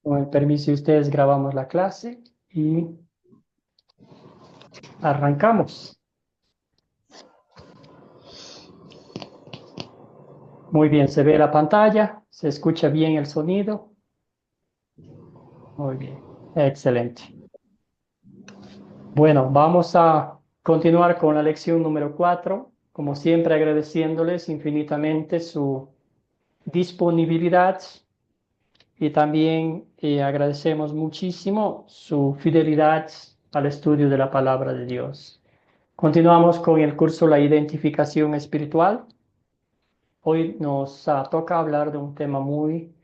Con el permiso de ustedes, grabamos la clase y arrancamos. Muy bien, se ve la pantalla, se escucha bien el sonido. Muy bien, excelente. Bueno, vamos a continuar con la lección número 4. Como siempre, agradeciéndoles infinitamente su disponibilidad y también agradecemos muchísimo su fidelidad al estudio de la palabra de Dios. Continuamos con el curso La Identificación Espiritual. Hoy nos toca hablar de un tema muy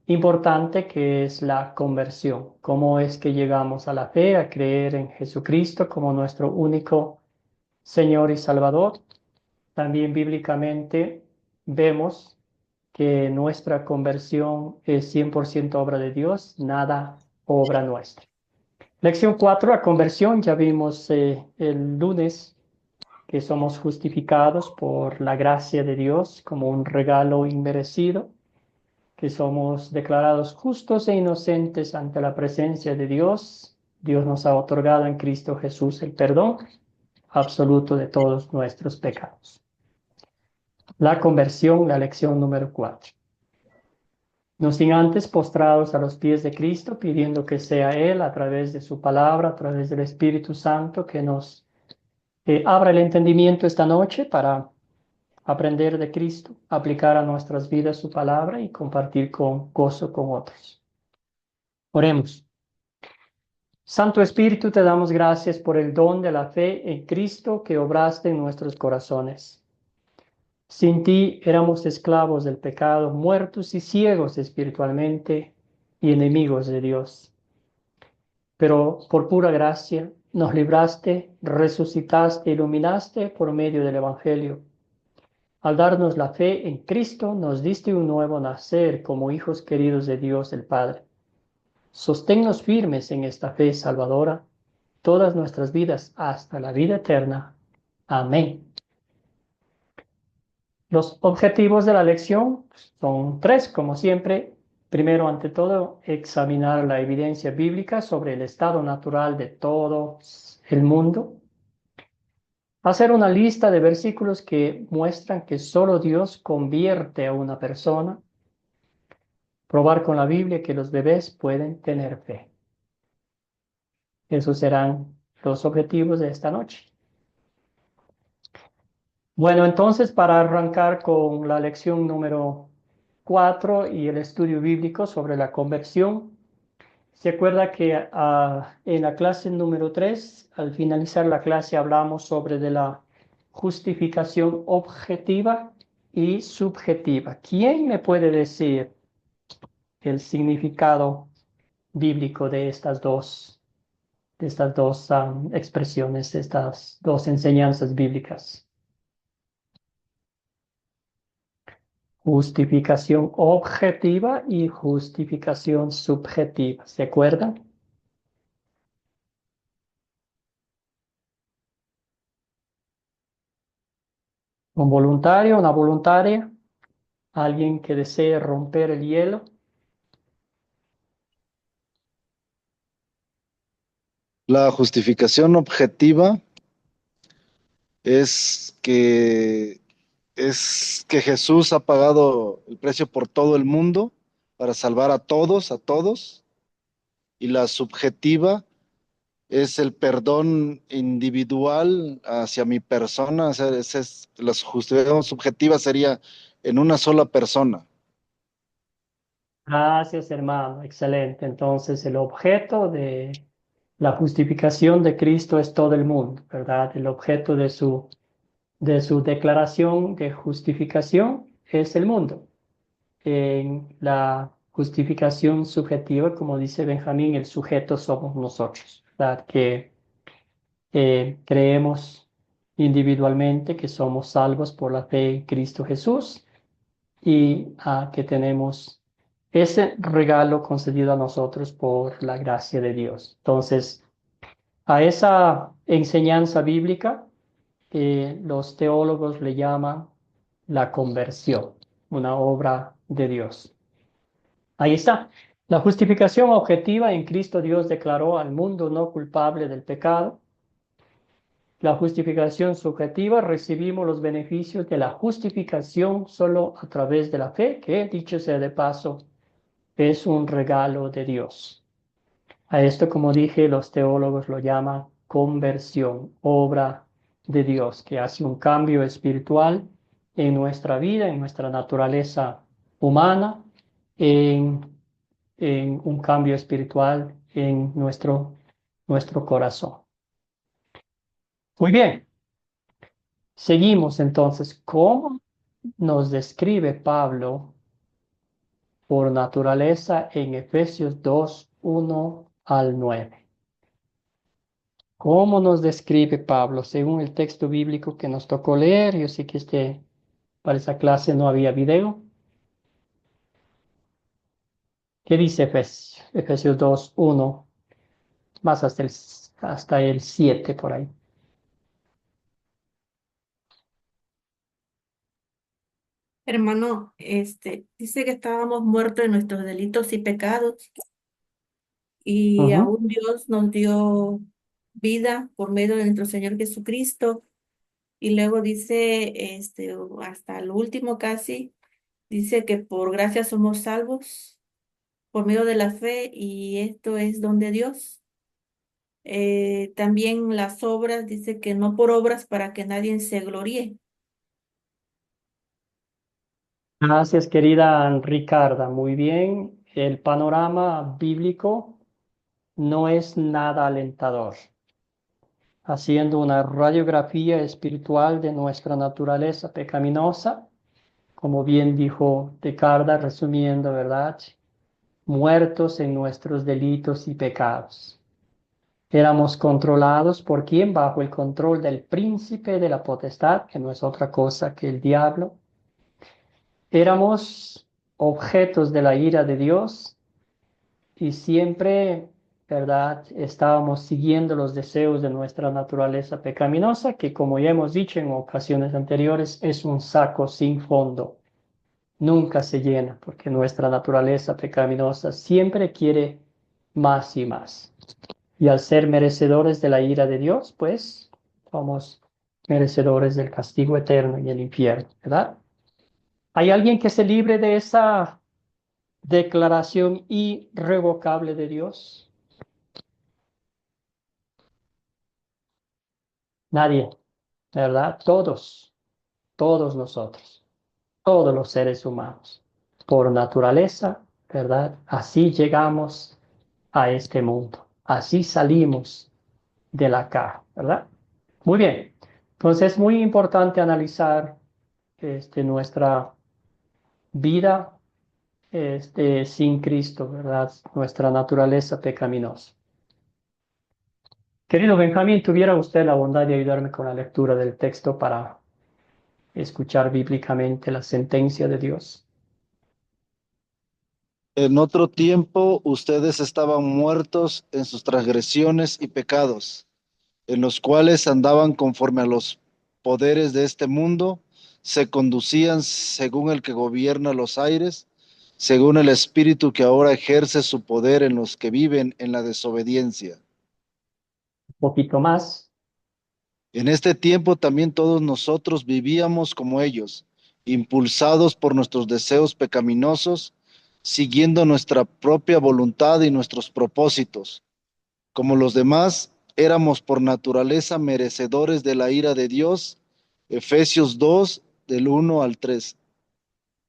importante que es la conversión. ¿Cómo es que llegamos a la fe, a creer en Jesucristo como nuestro único Señor y Salvador? También bíblicamente vemos que nuestra conversión es 100% obra de Dios, nada obra nuestra. Lección 4, la conversión. Ya vimos el lunes que somos justificados por la gracia de Dios como un regalo inmerecido, que somos declarados justos e inocentes ante la presencia de Dios. Dios nos ha otorgado en Cristo Jesús el perdón absoluto de todos nuestros pecados. La conversión, la lección número 4. No sin antes postrados a los pies de Cristo, pidiendo que sea Él, a través de su palabra, a través del Espíritu Santo, que nos abra el entendimiento esta noche para aprender de Cristo, aplicar a nuestras vidas su palabra y compartir con gozo con otros. Oremos. Santo Espíritu, te damos gracias por el don de la fe en Cristo que obraste en nuestros corazones. Sin ti éramos esclavos del pecado, muertos y ciegos espiritualmente y enemigos de Dios. Pero por pura gracia nos libraste, resucitaste, iluminaste por medio del Evangelio. Al darnos la fe en Cristo, nos diste un nuevo nacer como hijos queridos de Dios el Padre. Sosténnos firmes en esta fe salvadora todas nuestras vidas hasta la vida eterna. Amén. Los objetivos de la lección son tres, como siempre. Primero, ante todo, examinar la evidencia bíblica sobre el estado natural de todo el mundo. Hacer una lista de versículos que muestran que solo Dios convierte a una persona. Probar con la Biblia que los bebés pueden tener fe. Esos serán los objetivos de esta noche. Bueno, entonces para arrancar con la lección número 4 y el estudio bíblico sobre la conversión, se acuerda que en la clase número 3, al finalizar la clase, hablamos sobre de la justificación objetiva y subjetiva. ¿Quién me puede decir el significado bíblico de estas dos expresiones, de estas dos enseñanzas bíblicas? Justificación objetiva y justificación subjetiva. ¿Se acuerdan? Un voluntario, una voluntaria, alguien que desee romper el hielo. La justificación objetiva es que es que Jesús ha pagado el precio por todo el mundo para salvar a todos, y la subjetiva es el perdón individual hacia mi persona. O sea, la justificación subjetiva sería en una sola persona. Gracias, hermano. Excelente. Entonces, el objeto de la justificación de Cristo es todo el mundo, ¿verdad? El objeto de su declaración de justificación es el mundo. En la justificación subjetiva, como dice Benjamín, el sujeto somos nosotros, ¿verdad? Que creemos individualmente que somos salvos por la fe en Cristo Jesús y que tenemos ese regalo concedido a nosotros por la gracia de Dios. Entonces, a esa enseñanza bíblica, los teólogos le llaman la conversión, una obra de Dios. Ahí está. La justificación objetiva en Cristo Dios declaró al mundo no culpable del pecado. La justificación subjetiva, recibimos los beneficios de la justificación solo a través de la fe, que, dicho sea de paso, es un regalo de Dios. A esto, como dije, los teólogos lo llaman conversión, obra de Dios, que hace un cambio espiritual en nuestra vida, en nuestra naturaleza humana, en, en un cambio espiritual en nuestro corazón. Muy bien, seguimos entonces. ¿Cómo nos describe Pablo por naturaleza en Efesios 2, 1 al 9? ¿Cómo nos describe Pablo según el texto bíblico que nos tocó leer? Yo sé que para esa clase no había video. ¿Qué dice Efesios? Efesios 2, 1, más hasta el 7 por ahí. Hermano, dice que estábamos muertos en nuestros delitos y pecados y Ujú. aún Dios nos dio vida por medio de nuestro Señor Jesucristo. Y luego dice, hasta el último casi, dice que por gracia somos salvos por medio de la fe y esto es don de Dios. También las obras, dice que no por obras para que nadie se gloríe. Gracias, querida Ricarda. Muy bien. El panorama bíblico no es nada alentador. Haciendo una radiografía espiritual de nuestra naturaleza pecaminosa, como bien dijo Ricarda, resumiendo, ¿verdad? Muertos en nuestros delitos y pecados. Éramos controlados por quién, bajo el control del príncipe de la potestad, que no es otra cosa que el diablo. Éramos objetos de la ira de Dios y siempre, ¿verdad? Estábamos siguiendo los deseos de nuestra naturaleza pecaminosa, que como ya hemos dicho en ocasiones anteriores, es un saco sin fondo. Nunca se llena, porque nuestra naturaleza pecaminosa siempre quiere más y más. Y al ser merecedores de la ira de Dios, pues somos merecedores del castigo eterno y el infierno, ¿verdad? ¿Hay alguien que se libre de esa declaración irrevocable de Dios? Nadie, ¿verdad? Todos nosotros, todos los seres humanos, por naturaleza, ¿verdad? Así llegamos a este mundo, así salimos de la caja, ¿verdad? Muy bien, entonces es muy importante analizar nuestra vida sin Cristo, ¿verdad? Nuestra naturaleza pecaminosa. Querido Benjamín, ¿tuviera usted la bondad de ayudarme con la lectura del texto para escuchar bíblicamente la sentencia de Dios? En otro tiempo ustedes estaban muertos en sus transgresiones y pecados, en los cuales andaban conforme a los poderes de este mundo, se conducían según el que gobierna los aires, según el espíritu que ahora ejerce su poder en los que viven en la desobediencia. Un poquito más. En este tiempo también todos nosotros vivíamos como ellos, impulsados por nuestros deseos pecaminosos, siguiendo nuestra propia voluntad y nuestros propósitos. Como los demás, éramos por naturaleza merecedores de la ira de Dios. Efesios 2, del 1 al 3.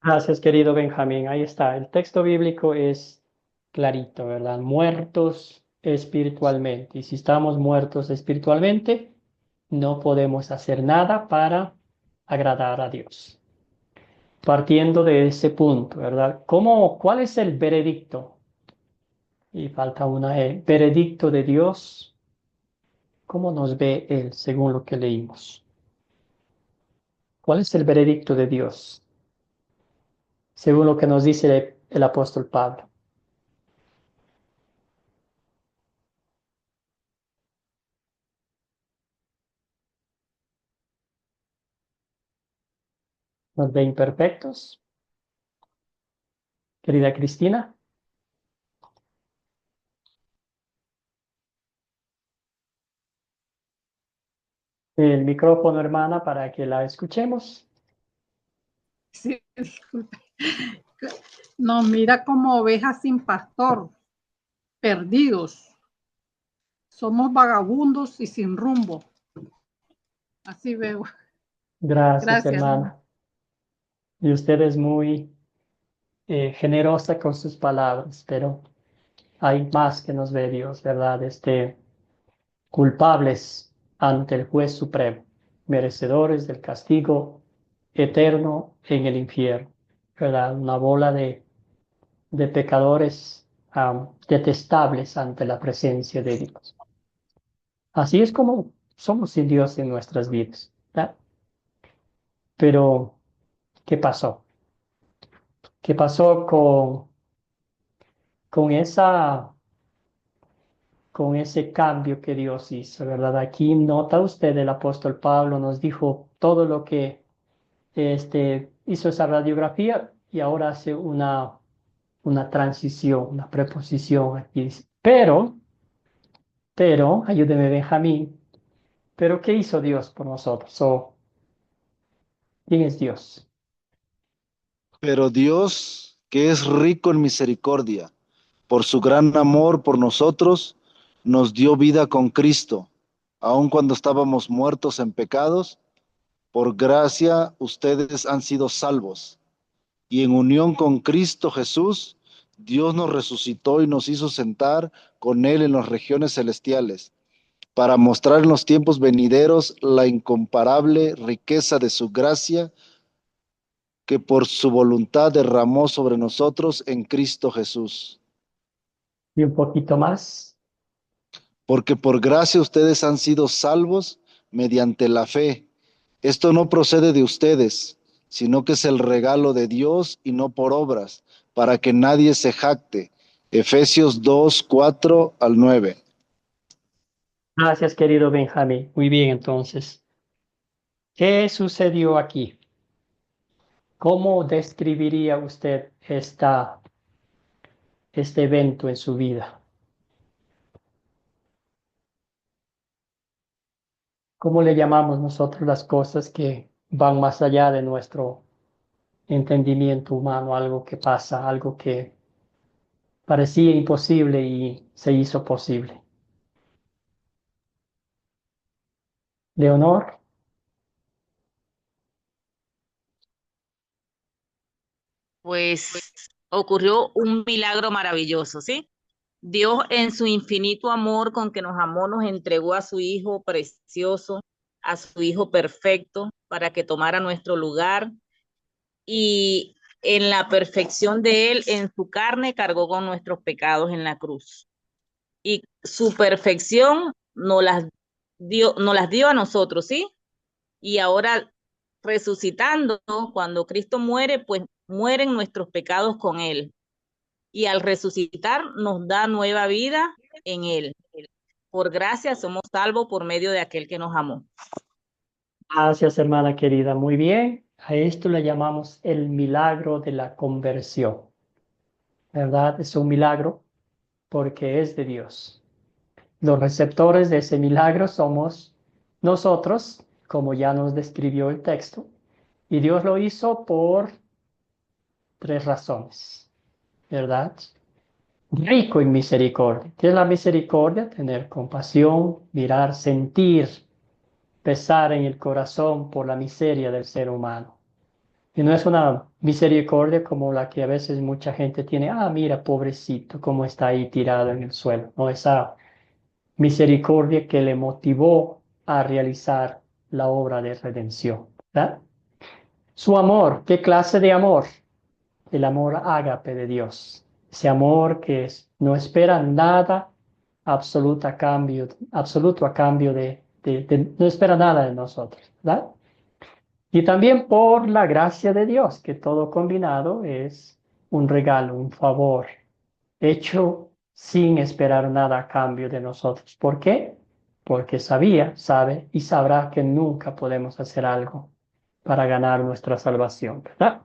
Gracias, querido Benjamín. Ahí está. El texto bíblico es clarito, ¿verdad? Muertos espiritualmente. Y si estamos muertos espiritualmente, no podemos hacer nada para agradar a Dios. Partiendo de ese punto, ¿verdad? ¿Cuál es el veredicto? Y falta una E. Veredicto de Dios. ¿Cómo nos ve Él según lo que leímos? ¿Cuál es el veredicto de Dios según lo que nos dice el apóstol Pablo? ¿Nos ve imperfectos, querida Cristina? el micrófono, hermana, para que la escuchemos. Sí, disculpe. Nos mira como ovejas sin pastor, perdidos. Somos vagabundos y sin rumbo. Así veo. Gracias, Gracias. hermana. Y usted es muy generosa con sus palabras, pero hay más que nos ve Dios, ¿verdad? Culpables ante el juez supremo, merecedores del castigo eterno en el infierno, ¿verdad? Una bola de pecadores detestables ante la presencia de Dios. Así es como somos sin Dios en nuestras vidas, ¿verdad? Pero, ¿qué pasó? ¿Qué pasó con con ese cambio que Dios hizo, ¿verdad? Aquí nota usted, el apóstol Pablo nos dijo todo lo que hizo esa radiografía y ahora hace una transición, una preposición aquí. Dice, pero, ayúdeme Benjamín, pero ¿qué hizo Dios por nosotros? ¿Quién es Dios? Pero Dios, que es rico en misericordia, por su gran amor por nosotros, nos dio vida con Cristo, aun cuando estábamos muertos en pecados. Por gracia ustedes han sido salvos. Y en unión con Cristo Jesús, Dios nos resucitó y nos hizo sentar con Él en las regiones celestiales, para mostrar en los tiempos venideros la incomparable riqueza de su gracia que por su voluntad derramó sobre nosotros en Cristo Jesús. Y un poquito más. Porque por gracia ustedes han sido salvos mediante la fe. Esto no procede de ustedes, sino que es el regalo de Dios y no por obras, para que nadie se jacte. Efesios 2:4-9. Gracias, querido Benjamín. Muy bien, entonces. ¿Qué sucedió aquí? ¿Cómo describiría usted este evento en su vida? ¿Cómo le llamamos nosotros las cosas que van más allá de nuestro entendimiento humano? Algo que pasa, algo que parecía imposible y se hizo posible. Leonor, Pues ocurrió un milagro maravilloso, ¿sí? Dios en su infinito amor con que nos amó, nos entregó a su Hijo precioso, a su Hijo perfecto, para que tomara nuestro lugar y en la perfección de Él, en su carne, cargó con nuestros pecados en la cruz. Y su perfección nos las dio a nosotros, ¿sí? Y ahora resucitando, cuando Cristo muere, pues mueren nuestros pecados con Él. Y al resucitar nos da nueva vida en Él. Por gracia somos salvos por medio de aquel que nos amó. gracias hermana querida. Muy bien. A esto le llamamos el milagro de la conversión. ¿Verdad? Es un milagro porque es de Dios. Los receptores de ese milagro somos nosotros, como ya nos describió el texto, y Dios lo hizo por tres razones, ¿verdad? Rico en misericordia. ¿Qué es la misericordia? Tener compasión, mirar, sentir, pesar en el corazón por la miseria del ser humano. Y no es una misericordia como la que a veces mucha gente tiene, mira, pobrecito, cómo está ahí tirado en el suelo. No, esa misericordia que le motivó a realizar la obra de redención, ¿verdad? Su amor, ¿qué clase de amor? El amor ágape de Dios. Ese amor que no espera nada absoluto a cambio no espera nada de nosotros, ¿verdad? Y también por la gracia de Dios, que todo combinado es un regalo, un favor, hecho sin esperar nada a cambio de nosotros. ¿Por qué? Porque sabe y sabrá que nunca podemos hacer algo para ganar nuestra salvación, ¿verdad?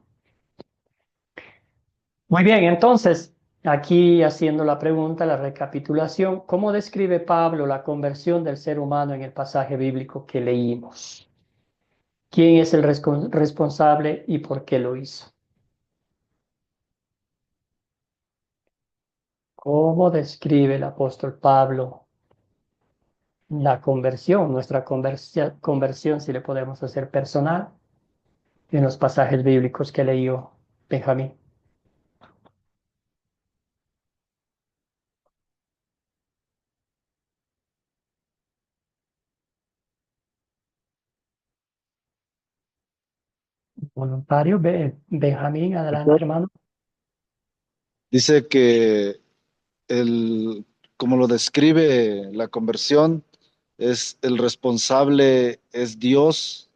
Muy bien, entonces, aquí haciendo la pregunta, la recapitulación, ¿cómo describe Pablo la conversión del ser humano en el pasaje bíblico que leímos? ¿Quién es el responsable y por qué lo hizo? ¿Cómo describe el apóstol Pablo la conversión, nuestra conversión, si le podemos hacer personal, en los pasajes bíblicos que leyó Benjamín? Voluntario, Benjamín, adelante, hermano. Dice que como lo describe la conversión, es el responsable, es Dios,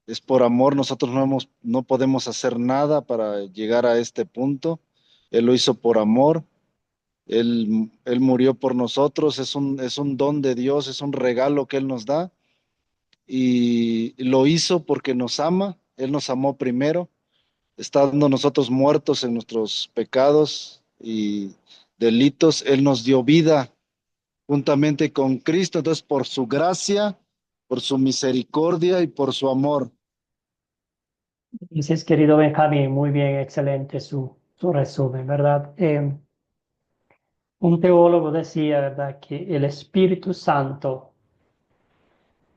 es por amor. Nosotros no podemos hacer nada para llegar a este punto. Él lo hizo por amor. Él murió por nosotros. Es un don de Dios, es un regalo que Él nos da. Y lo hizo porque nos ama. Él nos amó primero, estando nosotros muertos en nuestros pecados y delitos. Él nos dio vida juntamente con Cristo. Entonces, por su gracia, por su misericordia y por su amor. Gracias, querido Benjamín, muy bien, excelente su resumen, ¿verdad? Un teólogo decía, ¿verdad?, que el Espíritu Santo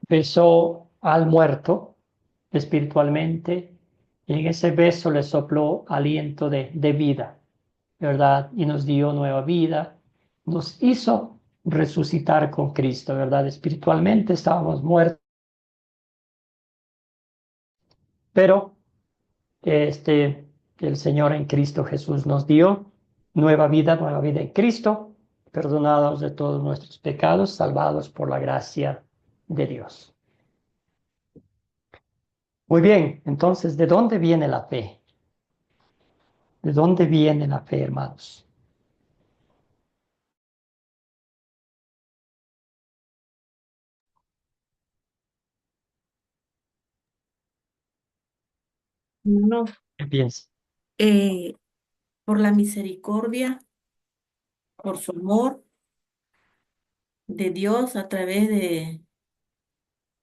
besó al muerto espiritualmente y en ese beso le sopló aliento de vida, ¿verdad? Y nos dio nueva vida, nos hizo resucitar con Cristo, ¿verdad? Espiritualmente estábamos muertos, pero el Señor en Cristo Jesús nos dio nueva vida en Cristo, perdonados de todos nuestros pecados, salvados por la gracia de Dios. Muy bien, entonces, ¿de dónde viene la fe? ¿De dónde viene la fe, hermanos? No, ¿Qué piensas? eh, por la misericordia, por su amor de Dios a través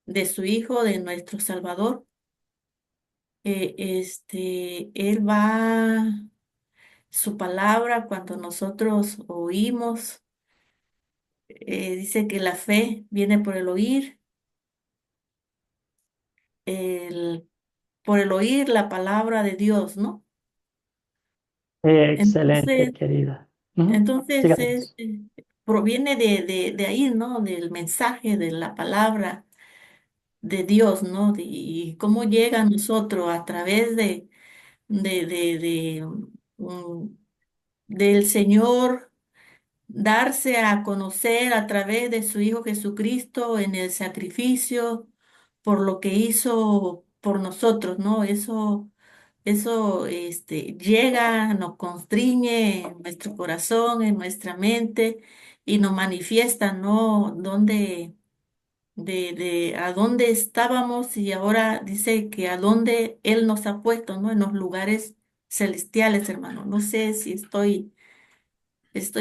de su Hijo, de nuestro Salvador. Él va, su palabra, cuando nosotros oímos, dice que la fe viene por el oír, el, por el oír la palabra de Dios, ¿no? Excelente, Entonces, querida. Ujú. entonces Sigamos. proviene de ahí, ¿no? Del mensaje, de la palabra de Dios, ¿no? Y cómo llega a nosotros a través de, mm, del Señor, darse a conocer a través de su Hijo Jesucristo en el sacrificio por lo que hizo por nosotros, ¿no? Eso llega, nos constriñe en nuestro corazón, en nuestra mente y nos manifiesta, ¿no? De a dónde estábamos y ahora dice que a dónde Él nos ha puesto, ¿no? En los lugares celestiales, hermano. No sé si estoy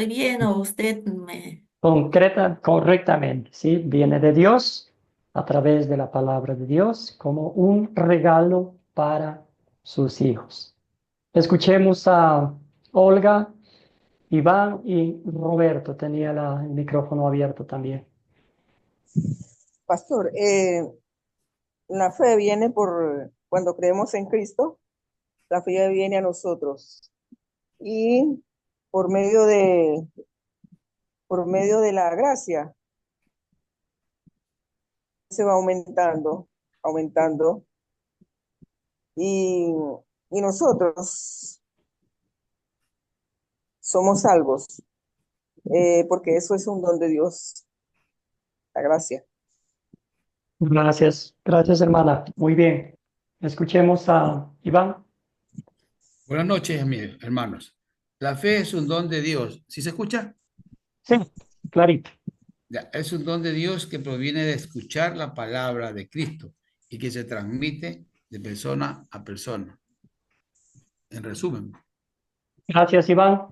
bien o usted me... Correctamente, ¿sí? Viene de Dios a través de la palabra de Dios como un regalo para sus hijos. Escuchemos a Olga, Iván y Roberto. Tenía el micrófono abierto también. Pastor, la fe viene por cuando creemos en Cristo, la fe viene a nosotros y por medio de la gracia se va aumentando y, y nosotros somos salvos porque eso es un don de Dios, la gracia. Gracias, gracias hermana. Muy bien. Escuchemos a Iván. Buenas noches, mis hermanos. La fe es un don de Dios. ¿Sí se escucha? Sí, clarito. Ya, es un don de Dios que proviene de escuchar la palabra de Cristo y que se transmite de persona a persona. En resumen, Gracias, Iván.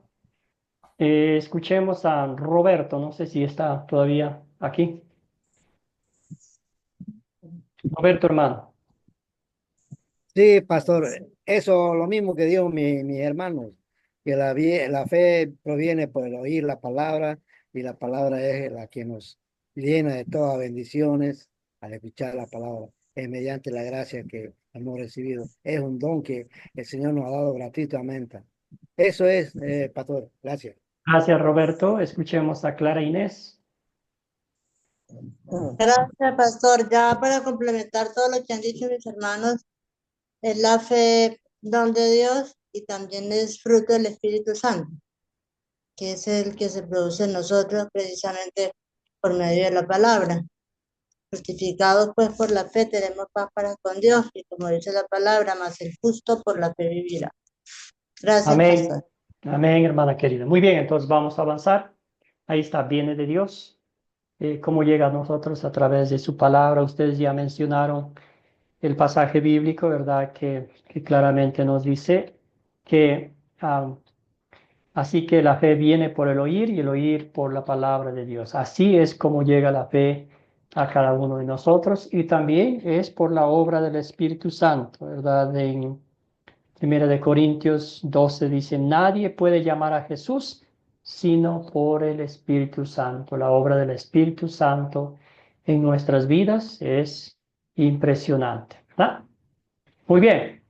Escuchemos a Roberto, no sé si está todavía aquí. Roberto, hermano. Sí, pastor, eso lo mismo que dijo mis hermanos, que la fe proviene por el oír la palabra y la palabra es la que nos llena de todas bendiciones al escuchar la palabra. Es mediante la gracia que hemos recibido. Es un don que el Señor nos ha dado gratuitamente. Eso es, pastor. Gracias. Gracias, Roberto. Escuchemos a Clara Inés. Gracias, pastor. Ya para complementar todo lo que han dicho mis hermanos, es la fe don de Dios y también es fruto del Espíritu Santo, que es el que se produce en nosotros precisamente por medio de la palabra. Justificados pues por la fe tenemos paz para con Dios y como dice la palabra, más el justo por la fe vivirá. Gracias, Amén. pastor. Amén, hermana querida. Muy bien, entonces vamos a avanzar. Ahí está, viene de Dios. Cómo llega a nosotros a través de su palabra. Ustedes ya mencionaron el pasaje bíblico, ¿verdad? Que claramente nos dice que así que la fe viene por el oír y el oír por la palabra de Dios. Así es como llega la fe a cada uno de nosotros y también es por la obra del Espíritu Santo, ¿verdad? En 1 Corintios 12 dice, nadie puede llamar a Jesús sino por el Espíritu Santo. La obra del Espíritu Santo en nuestras vidas es impresionante, ¿verdad? Muy bien.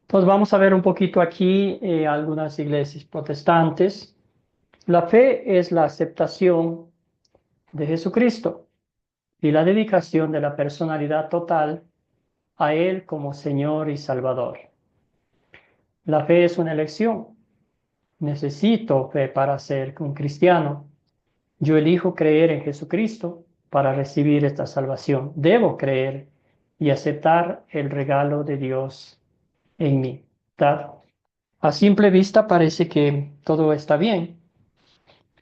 Entonces vamos a ver un poquito aquí algunas iglesias protestantes. La fe es la aceptación de Jesucristo y la dedicación de la personalidad total a Él como Señor y Salvador. La fe es una elección. Necesito fe para ser un cristiano. Yo elijo creer en Jesucristo para recibir esta salvación. Debo creer y aceptar el regalo de Dios en mí. ¿Verdad? A simple vista parece que todo está bien.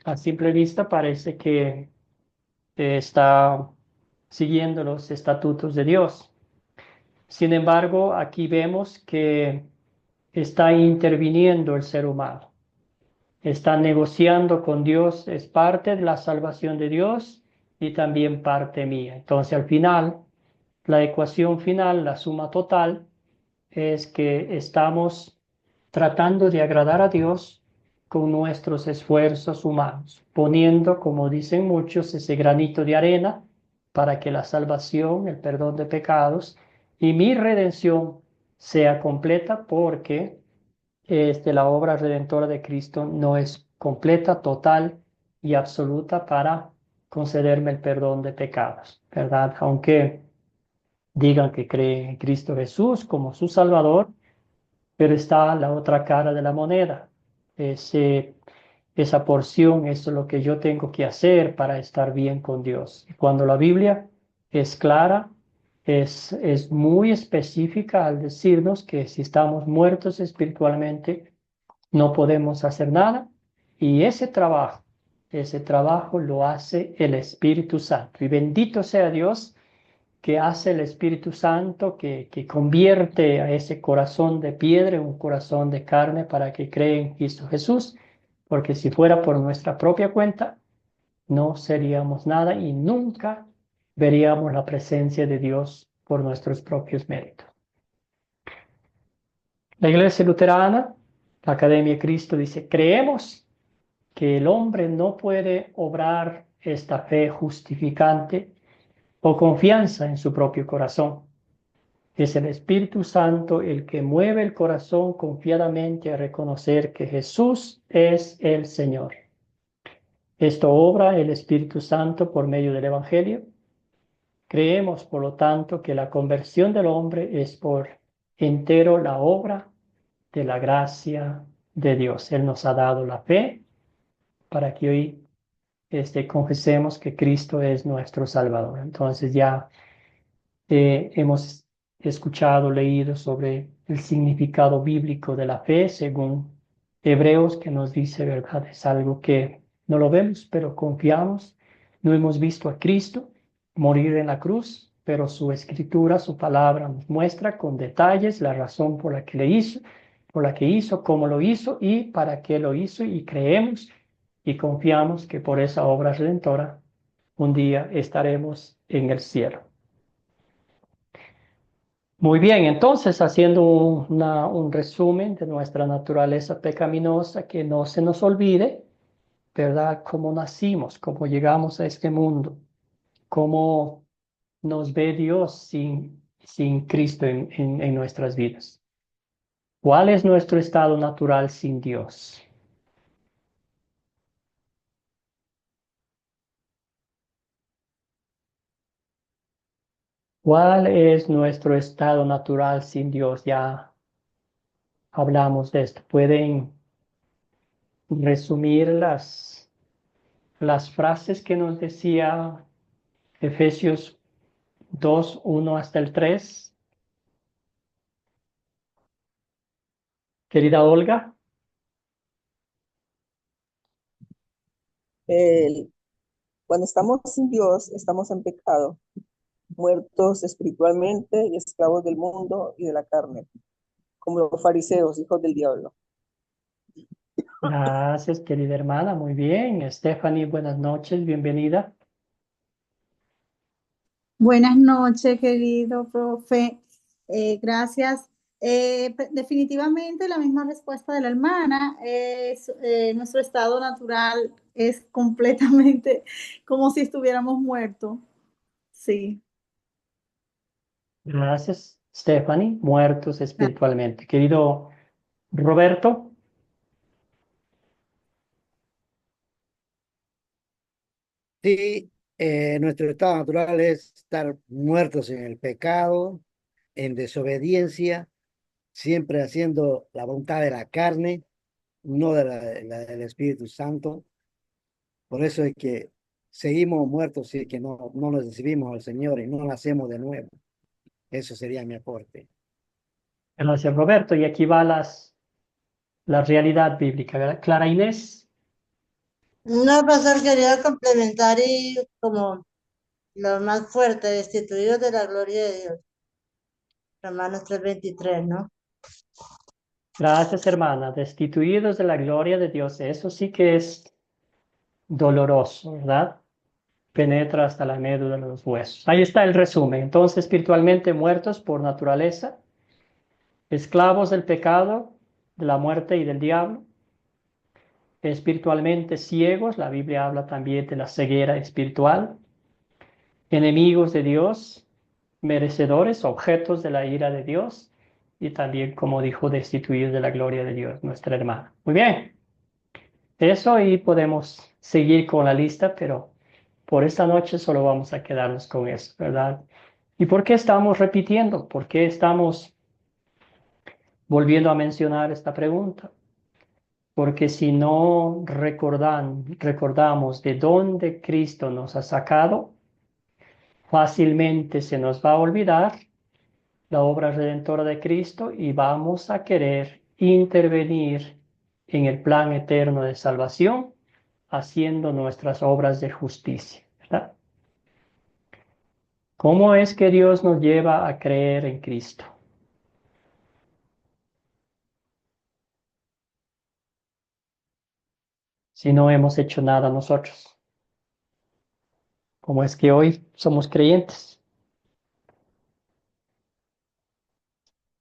A simple vista parece que está siguiendo los estatutos de Dios. Sin embargo, aquí vemos que está interviniendo el ser humano. Está negociando con Dios, es parte de la salvación de Dios y también parte mía. Entonces, al final, la ecuación final, la suma total, es que estamos tratando de agradar a Dios con nuestros esfuerzos humanos, poniendo, como dicen muchos, ese granito de arena para que la salvación, el perdón de pecados y mi redención sea completa, porque la obra redentora de Cristo no es completa, total y absoluta para concederme el perdón de pecados, ¿verdad? Aunque digan que creen en Cristo Jesús como su Salvador, pero está la otra cara de la moneda. Esa porción, eso es lo que yo tengo que hacer para estar bien con Dios. Y cuando la Biblia es clara, es muy específica al decirnos que si estamos muertos espiritualmente, no podemos hacer nada. Y ese trabajo lo hace el Espíritu Santo. Y bendito sea Dios que hace el Espíritu Santo, que convierte a ese corazón de piedra en un corazón de carne para que cree en Cristo Jesús, porque si fuera por nuestra propia cuenta, no seríamos nada y nunca veríamos la presencia de Dios por nuestros propios méritos. La Iglesia Luterana, la Academia de Cristo dice, creemos que el hombre no puede obrar esta fe justificante o confianza en su propio corazón. Es el Espíritu Santo el que mueve el corazón confiadamente a reconocer que Jesús es el Señor. Esto obra el Espíritu Santo por medio del Evangelio. Creemos, por lo tanto, que la conversión del hombre es por entero la obra de la gracia de Dios. Él nos ha dado la fe para que hoy confesemos que Cristo es nuestro Salvador. Entonces ya hemos escuchado, leído sobre el significado bíblico de la fe según Hebreos, que nos dice, ¿verdad? Es algo que no lo vemos, pero confiamos. No hemos visto a Cristo morir en la cruz, pero su escritura, su palabra nos muestra con detalles la razón por la que le hizo, por la que hizo, cómo lo hizo y para qué lo hizo, y creemos y confiamos que por esa obra redentora un día estaremos en el cielo. Muy bien, entonces haciendo un resumen de nuestra naturaleza pecaminosa, que no se nos olvide, ¿verdad? Cómo nacimos, cómo llegamos a este mundo, cómo nos ve Dios sin Cristo en nuestras vidas. ¿Cuál es nuestro estado natural sin Dios? ¿Cuál es nuestro estado natural sin Dios? Ya hablamos de esto. ¿Pueden resumir las frases que nos decía Efesios 2, 1 hasta el 3? Querida Olga. Cuando estamos sin Dios, estamos en pecado, muertos espiritualmente y esclavos del mundo y de la carne, como los fariseos, hijos del diablo. Gracias, querida hermana. Muy bien. Stephanie, buenas noches. Bienvenida. Buenas noches, querido profe. Gracias. Definitivamente la misma respuesta de la hermana. Nuestro estado natural es completamente como si estuviéramos muertos. Sí. Gracias, Stephanie. Muertos espiritualmente. Querido Roberto. Sí, nuestro estado natural es estar muertos en el pecado, en desobediencia, siempre haciendo la voluntad de la carne, no de la del Espíritu Santo. Por eso es que seguimos muertos y que no nos recibimos al Señor y no nacemos de nuevo. Eso sería mi aporte. Gracias, Roberto. Y aquí va la realidad bíblica, ¿verdad? Clara Inés. No, pastor, quería complementar y como lo más fuerte, destituidos de la gloria de Dios. Romanos 3:23, ¿no? Gracias, hermana. Destituidos de la gloria de Dios. Eso sí que es doloroso, ¿verdad? Penetra hasta la médula de los huesos. Ahí está el resumen. Entonces, espiritualmente muertos por naturaleza, esclavos del pecado, de la muerte y del diablo, espiritualmente ciegos, la Biblia habla también de la ceguera espiritual, enemigos de Dios, merecedores, objetos de la ira de Dios, y también, como dijo, destituidos de la gloria de Dios, nuestra hermana. Muy bien. Eso, y podemos seguir con la lista, pero por esta noche solo vamos a quedarnos con eso, ¿verdad? ¿Y por qué estamos repitiendo? ¿Por qué estamos volviendo a mencionar esta pregunta? Porque si no recordamos de dónde Cristo nos ha sacado, fácilmente se nos va a olvidar la obra redentora de Cristo y vamos a querer intervenir en el plan eterno de salvación haciendo nuestras obras de justicia, ¿verdad? ¿Cómo es que Dios nos lleva a creer en Cristo? Si no hemos hecho nada nosotros. ¿Cómo es que hoy somos creyentes?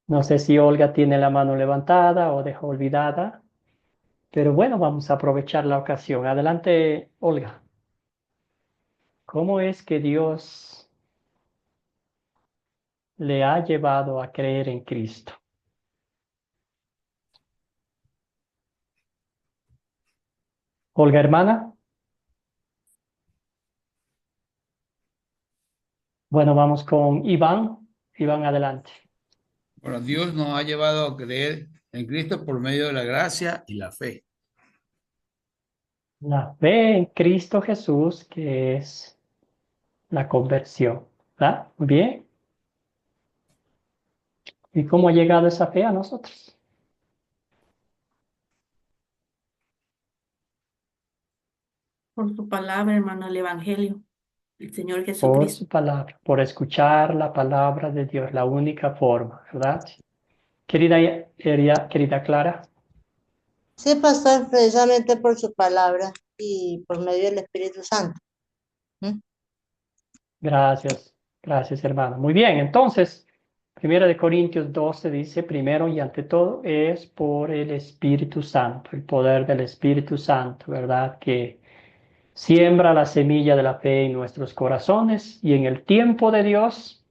No sé si Olga tiene la mano levantada o dejó olvidada, pero bueno, vamos a aprovechar la ocasión. Adelante, Olga. ¿Cómo es que Dios le ha llevado a creer en Cristo? Olga, hermana. Bueno, vamos con Iván. Iván, adelante. Bueno, Dios nos ha llevado a creer en Cristo por medio de la gracia y la fe. La fe en Cristo Jesús, que es la conversión, ¿verdad? Muy bien. ¿Y cómo ha llegado esa fe a nosotros? Por su palabra, hermano, el Evangelio, el Señor Por Jesucristo. su palabra, por escuchar la palabra de Dios, la única forma, ¿verdad? Querida Clara. Sí, pastor, precisamente por su palabra. y por medio del Espíritu Santo. ¿Mm? Gracias, gracias, hermana. Muy bien, entonces, 1 Corintios 12 dice, primero y ante todo, es por el Espíritu Santo, el poder del Espíritu Santo, ¿verdad? Que siembra la semilla de la fe en nuestros corazones y en el tiempo de Dios,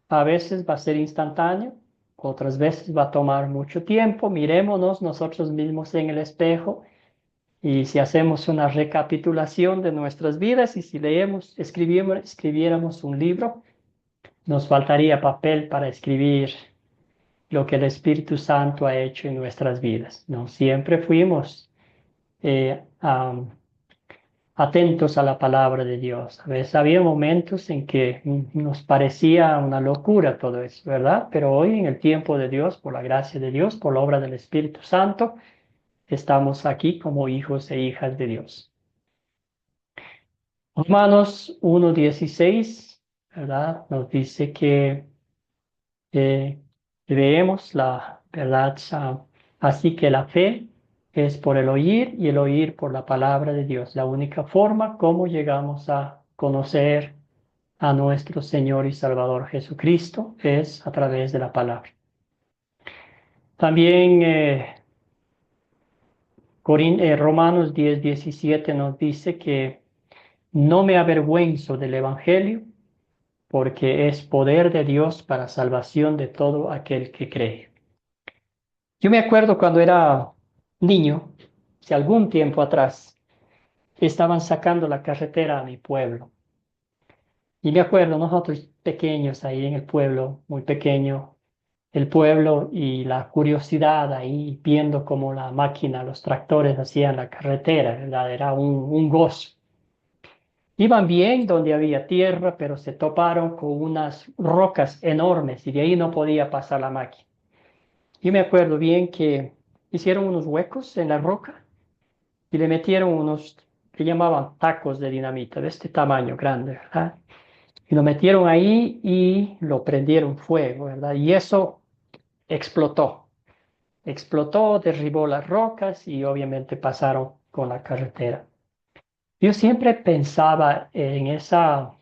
a veces va a ser instantáneo, otras veces va a tomar mucho tiempo. Mirémonos nosotros mismos en el espejo y si hacemos una recapitulación de nuestras vidas y si leemos, escribiéramos un libro, nos faltaría papel para escribir lo que el Espíritu Santo ha hecho en nuestras vidas, ¿no? Siempre fuimos atentos a la palabra de Dios. A veces había momentos en que nos parecía una locura todo eso, ¿verdad? Pero hoy en el tiempo de Dios, por la gracia de Dios, por la obra del Espíritu Santo, estamos aquí como hijos e hijas de Dios. Romanos 1:16, ¿verdad? Nos dice que leemos la verdad. Así que la fe es por el oír y el oír por la palabra de Dios. La única forma como llegamos a conocer a nuestro Señor y Salvador Jesucristo es a través de la palabra. También Romanos 10:17 nos dice que no me avergüenzo del Evangelio porque es poder de Dios para salvación de todo aquel que cree. Yo me acuerdo cuando era niño, hace algún tiempo atrás, estaban sacando la carretera a mi pueblo. Y me acuerdo, nosotros pequeños ahí en el pueblo, muy pequeño, el pueblo y la curiosidad ahí viendo cómo la máquina, los tractores hacían la carretera, ¿verdad? Era un gozo. Iban bien donde había tierra, pero se toparon con unas rocas enormes y de ahí no podía pasar la máquina. Yo me acuerdo bien que hicieron unos huecos en la roca y le metieron unos que llamaban tacos de dinamita, de este tamaño grande, ¿verdad? Y lo metieron ahí y lo prendieron fuego, ¿verdad? Y eso explotó. Explotó, derribó las rocas y obviamente pasaron con la carretera. Yo siempre pensaba en esa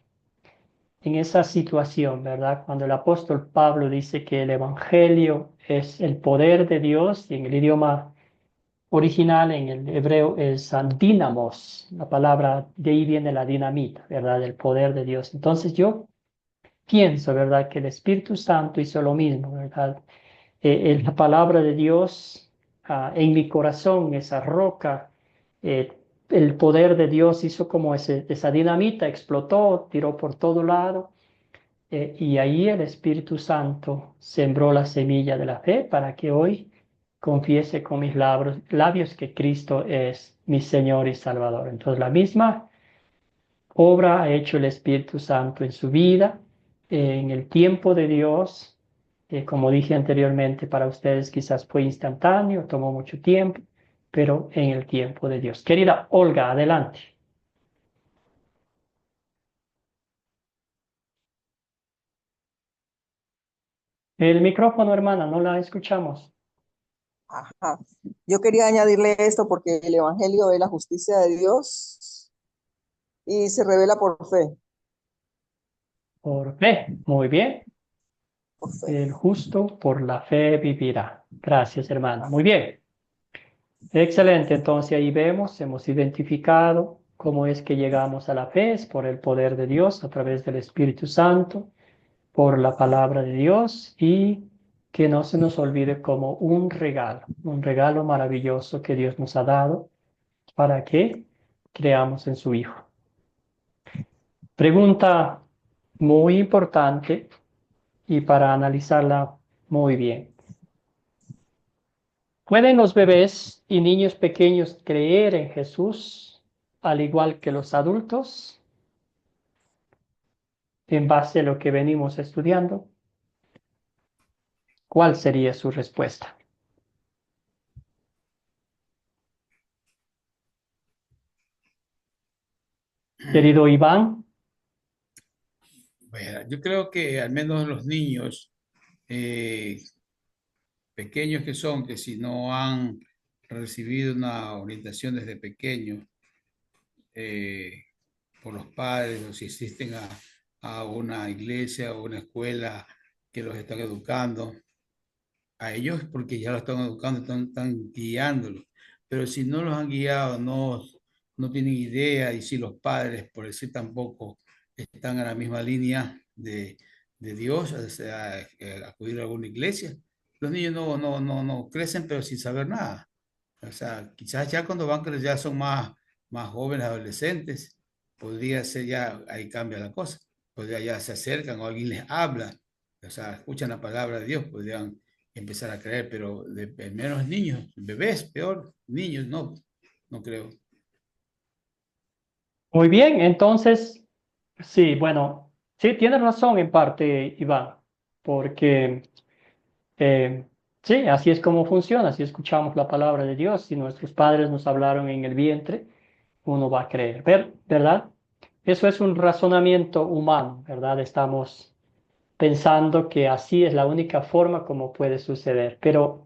situación, ¿verdad? Cuando el apóstol Pablo dice que el Evangelio es el poder de Dios y en el idioma original, en el hebreo, es dínamos, la palabra, de ahí viene la dinamita, ¿verdad? El poder de Dios. Entonces yo pienso, ¿verdad? Que el Espíritu Santo hizo lo mismo, ¿verdad? La palabra de Dios en mi corazón, esa roca, eh, el poder de Dios hizo como esa dinamita, explotó, tiró por todo lado, y ahí el Espíritu Santo sembró la semilla de la fe para que hoy confiese con mis labios que Cristo es mi Señor y Salvador. Entonces la misma obra ha hecho el Espíritu Santo en su vida, en el tiempo de Dios. Como dije anteriormente, para ustedes quizás fue instantáneo, tomó mucho tiempo, pero en el tiempo de Dios. Querida Olga, adelante. El micrófono, hermana, no la escuchamos. Ajá. Yo quería añadirle esto porque el Evangelio es la justicia de Dios y se revela por fe, Por fe, muy bien. por fe. El justo por la fe vivirá. Gracias, hermana. Muy bien. Excelente. Entonces ahí vemos, hemos identificado cómo es que llegamos a la fe, es por el poder de Dios a través del Espíritu Santo, por la palabra de Dios y que no se nos olvide como un regalo maravilloso que Dios nos ha dado para que creamos en su Hijo. Pregunta muy importante y para analizarla muy bien. ¿Pueden los bebés y niños pequeños creer en Jesús al igual que los adultos en base a lo que venimos estudiando? ¿Cuál sería su respuesta? Querido Iván. Bueno, yo creo que al menos los niños pequeños que son, que si no han recibido una orientación desde pequeños, eh, por los padres o si asisten a una iglesia o una escuela que los están educando, a ellos porque ya los están educando, están guiándolos. Pero si no los han guiado, no tienen idea, y si los padres, por decir tampoco, están en la misma línea de Dios, o sea, acudir a alguna iglesia, los niños no crecen, pero sin saber nada. O sea, quizás ya cuando van creciendo, ya son más jóvenes, adolescentes, podría ser ya, ahí cambia la cosa. Podría ya se acercan o alguien les habla, o sea, escuchan la palabra de Dios, podrían empezar a creer, pero de menos niños, bebés, peor, niños, no creo. Muy bien, entonces, sí, bueno, sí, tienes razón en parte, Iván, porque eh, sí, así es como funciona, así escuchamos la palabra de Dios. Si nuestros padres nos hablaron en el vientre, uno va a creer, ¿verdad? Eso es un razonamiento humano, ¿verdad? Estamos pensando que así es la única forma como puede suceder. Pero,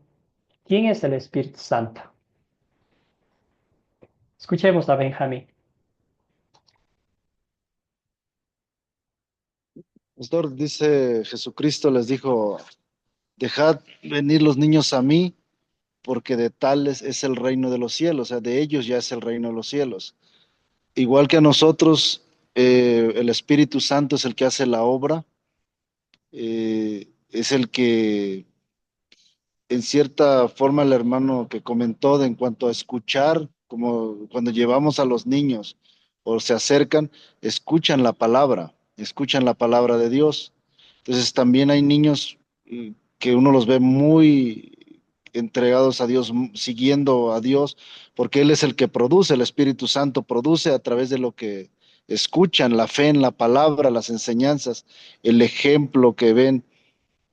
¿quién es el Espíritu Santo? Escuchemos a Benjamín. Pastor, dice Jesucristo les dijo, dejad venir los niños a mí, porque de tales es el reino de los cielos, o sea, de ellos ya es el reino de los cielos. Igual que a nosotros, el Espíritu Santo es el que hace la obra, es el que, en cierta forma, el hermano que comentó en cuanto a escuchar, como cuando llevamos a los niños o se acercan, escuchan la palabra de Dios. Entonces también hay niños que uno los ve muy entregados a Dios, siguiendo a Dios, porque Él es el que produce, el Espíritu Santo produce a través de lo que escuchan, la fe en la palabra, las enseñanzas, el ejemplo que ven.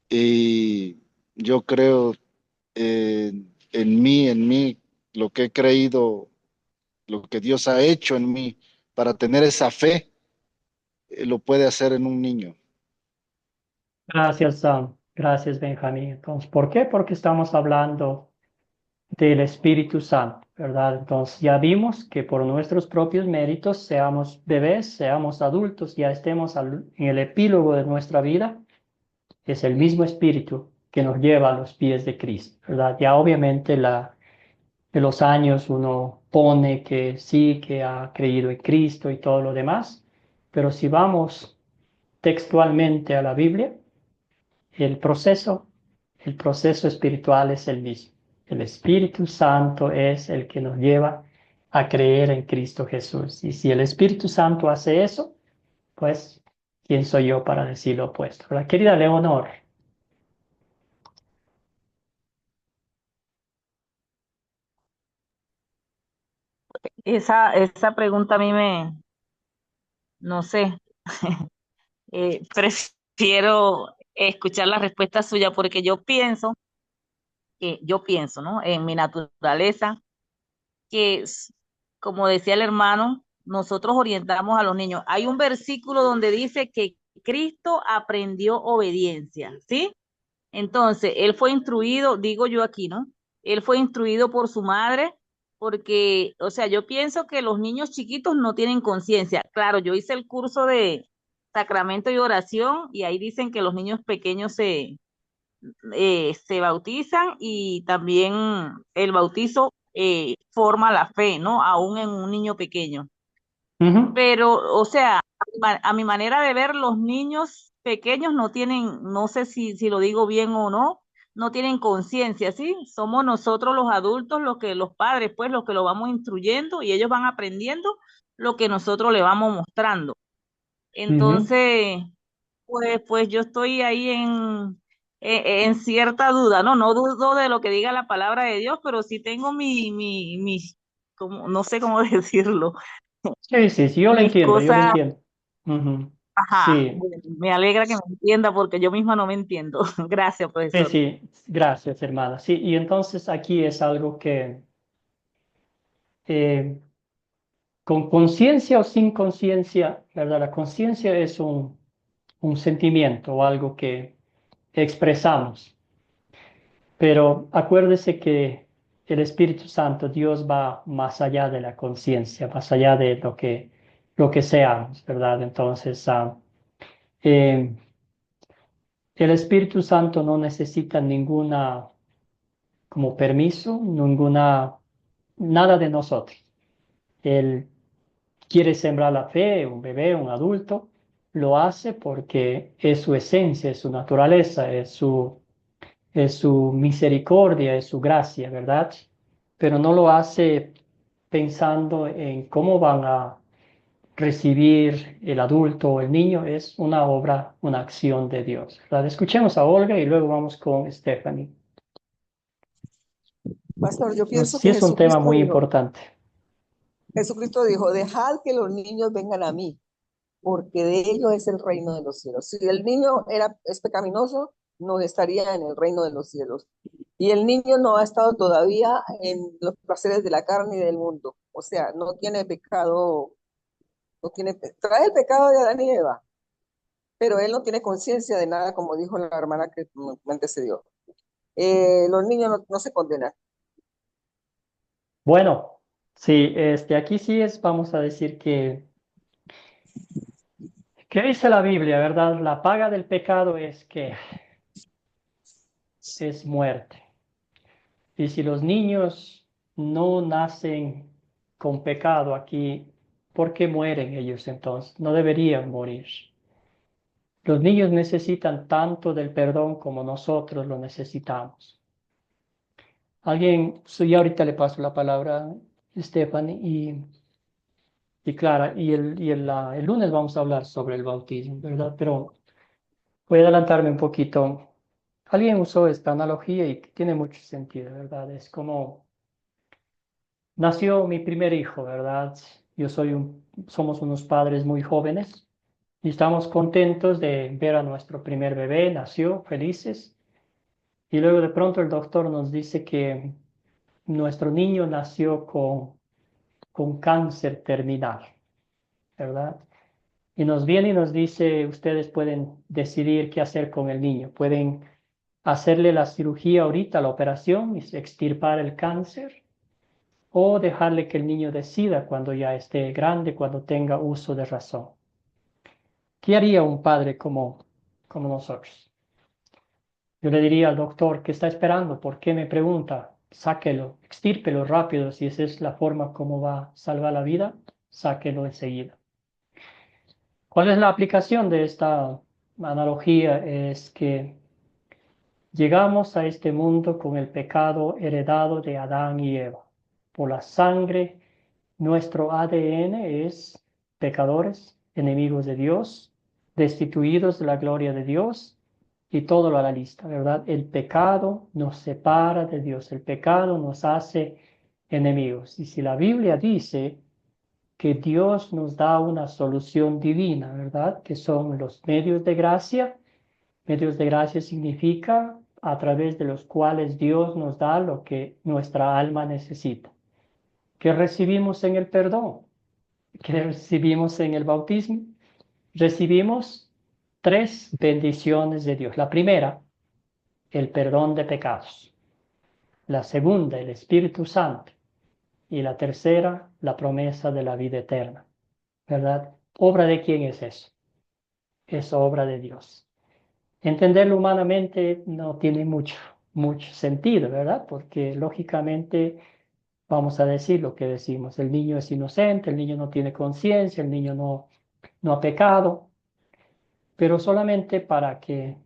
Y yo creo en mí, lo que he creído, lo que Dios ha hecho en mí para tener esa fe, lo puede hacer en un niño. Gracias, Sam. Gracias, Benjamín. Entonces, ¿por qué? Porque estamos hablando del Espíritu Santo, ¿verdad? Entonces, ya vimos que por nuestros propios méritos, seamos bebés, seamos adultos, ya estemos en el epílogo de nuestra vida, es el mismo Espíritu que nos lleva a los pies de Cristo, ¿verdad? Ya obviamente de los años uno pone que sí, que ha creído en Cristo y todo lo demás, pero si vamos textualmente a la Biblia, el proceso, el proceso espiritual es el mismo. El Espíritu Santo es el que nos lleva a creer en Cristo Jesús. Y si el Espíritu Santo hace eso, pues, ¿quién soy yo para decir lo opuesto? La querida Leonor. Esa pregunta a mí no sé, prefiero escuchar la respuesta suya porque yo pienso, ¿no? En mi naturaleza, que como decía el hermano, nosotros orientamos a los niños. Hay un versículo donde dice que Cristo aprendió obediencia, ¿sí? Entonces, él fue instruido, digo yo aquí, ¿no? Él fue instruido por su madre, porque, o sea, yo pienso que los niños chiquitos no tienen conciencia. Claro, yo hice el curso de sacramento y oración y ahí dicen que los niños pequeños se bautizan y también el bautizo forma la fe, ¿no? Aún en un niño pequeño. Ujú. Pero, o sea, a mi manera de ver, los niños pequeños no tienen, no sé si lo digo bien o no, no tienen conciencia, ¿sí? Somos nosotros los adultos, los padres, pues, los que lo vamos instruyendo y ellos van aprendiendo lo que nosotros le vamos mostrando. Ujú. Entonces, pues yo estoy ahí en cierta duda, ¿no? No dudo de lo que diga la palabra de Dios, pero sí tengo como, no sé cómo decirlo, Sí, sí, sí, yo lo mis entiendo, yo lo cosas. entiendo. Ujú. Ajá, Sí, bueno, me alegra que me entienda porque yo misma no me entiendo. Gracias, sí, profesor. sí, gracias, hermana. Sí, y entonces aquí es algo que eh, con conciencia o sin conciencia, ¿verdad? La conciencia es un sentimiento o algo que expresamos, pero acuérdese que el Espíritu Santo, Dios va más allá de la conciencia, más allá de lo que seamos, ¿verdad? Entonces, eh, el Espíritu Santo no necesita ninguna como permiso, nada de nosotros. Él quiere sembrar la fe, un bebé, un adulto, lo hace porque es su esencia, es su naturaleza, es su misericordia, es su gracia, ¿verdad? Pero no lo hace pensando en cómo van a recibir el adulto o el niño, es una obra, una acción de Dios, ¿verdad? Escuchemos a Olga y luego vamos con Stephanie. Pastor, yo pienso Sí, que es un tema muy importante. Jesucristo dijo, dejad que los niños vengan a mí, porque de ellos es el reino de los cielos. Si el niño es pecaminoso, no estaría en el reino de los cielos. Y el niño no ha estado todavía en los placeres de la carne y del mundo. O sea, no tiene pecado, trae el pecado de Adán y Eva, pero él no tiene conciencia de nada, como dijo la hermana que me antecedió. Los niños no se condenan. Bueno, sí, aquí sí vamos a decir ¿qué dice la Biblia, verdad? La paga del pecado es que es muerte. Y si los niños no nacen con pecado aquí, ¿por qué mueren ellos entonces? No deberían morir. Los niños necesitan tanto del perdón como nosotros lo necesitamos. Ya ahorita le paso la palabra a Stephanie y Clara, el lunes vamos a hablar sobre el bautismo, ¿verdad? Pero voy a adelantarme un poquito. Alguien usó esta analogía y tiene mucho sentido, ¿verdad? Es como nació mi primer hijo, ¿verdad? Somos unos padres muy jóvenes y estamos contentos de ver a nuestro primer bebé, nació, felices. Y luego de pronto el doctor nos dice que nuestro niño nació con cáncer terminal, ¿verdad? Y nos viene y nos dice, ustedes pueden decidir qué hacer con el niño. Pueden hacerle la cirugía ahorita, la operación, y extirpar el cáncer, o dejarle que el niño decida cuando ya esté grande, cuando tenga uso de razón. ¿Qué haría un padre como nosotros? Yo le diría al doctor, ¿qué está esperando? ¿Por qué me pregunta? Sáquelo, extírpelo rápido. Si esa es la forma como va a salvar la vida, sáquelo enseguida. ¿Cuál es la aplicación de esta analogía? Es que llegamos a este mundo con el pecado heredado de Adán y Eva. Por la sangre, nuestro ADN es pecadores, enemigos de Dios, destituidos de la gloria de Dios y todo lo a la lista, ¿verdad? El pecado nos separa de Dios, el pecado nos hace enemigos. Y si la Biblia dice que Dios nos da una solución divina, ¿verdad? Que son los medios de gracia. Medios de gracia significa a través de los cuales Dios nos da lo que nuestra alma necesita. ¿Qué recibimos en el perdón? ¿Qué recibimos en el bautismo? Recibimos 3 bendiciones de Dios. La primera, el perdón de pecados. La segunda, el Espíritu Santo. Y la tercera, la promesa de la vida eterna. ¿Verdad? ¿Obra de quién es eso? Es obra de Dios. Entenderlo humanamente no tiene mucho sentido, ¿verdad? Porque lógicamente vamos a decir lo que decimos. El niño es inocente, el niño no tiene conciencia, el niño no ha pecado. Pero solamente para que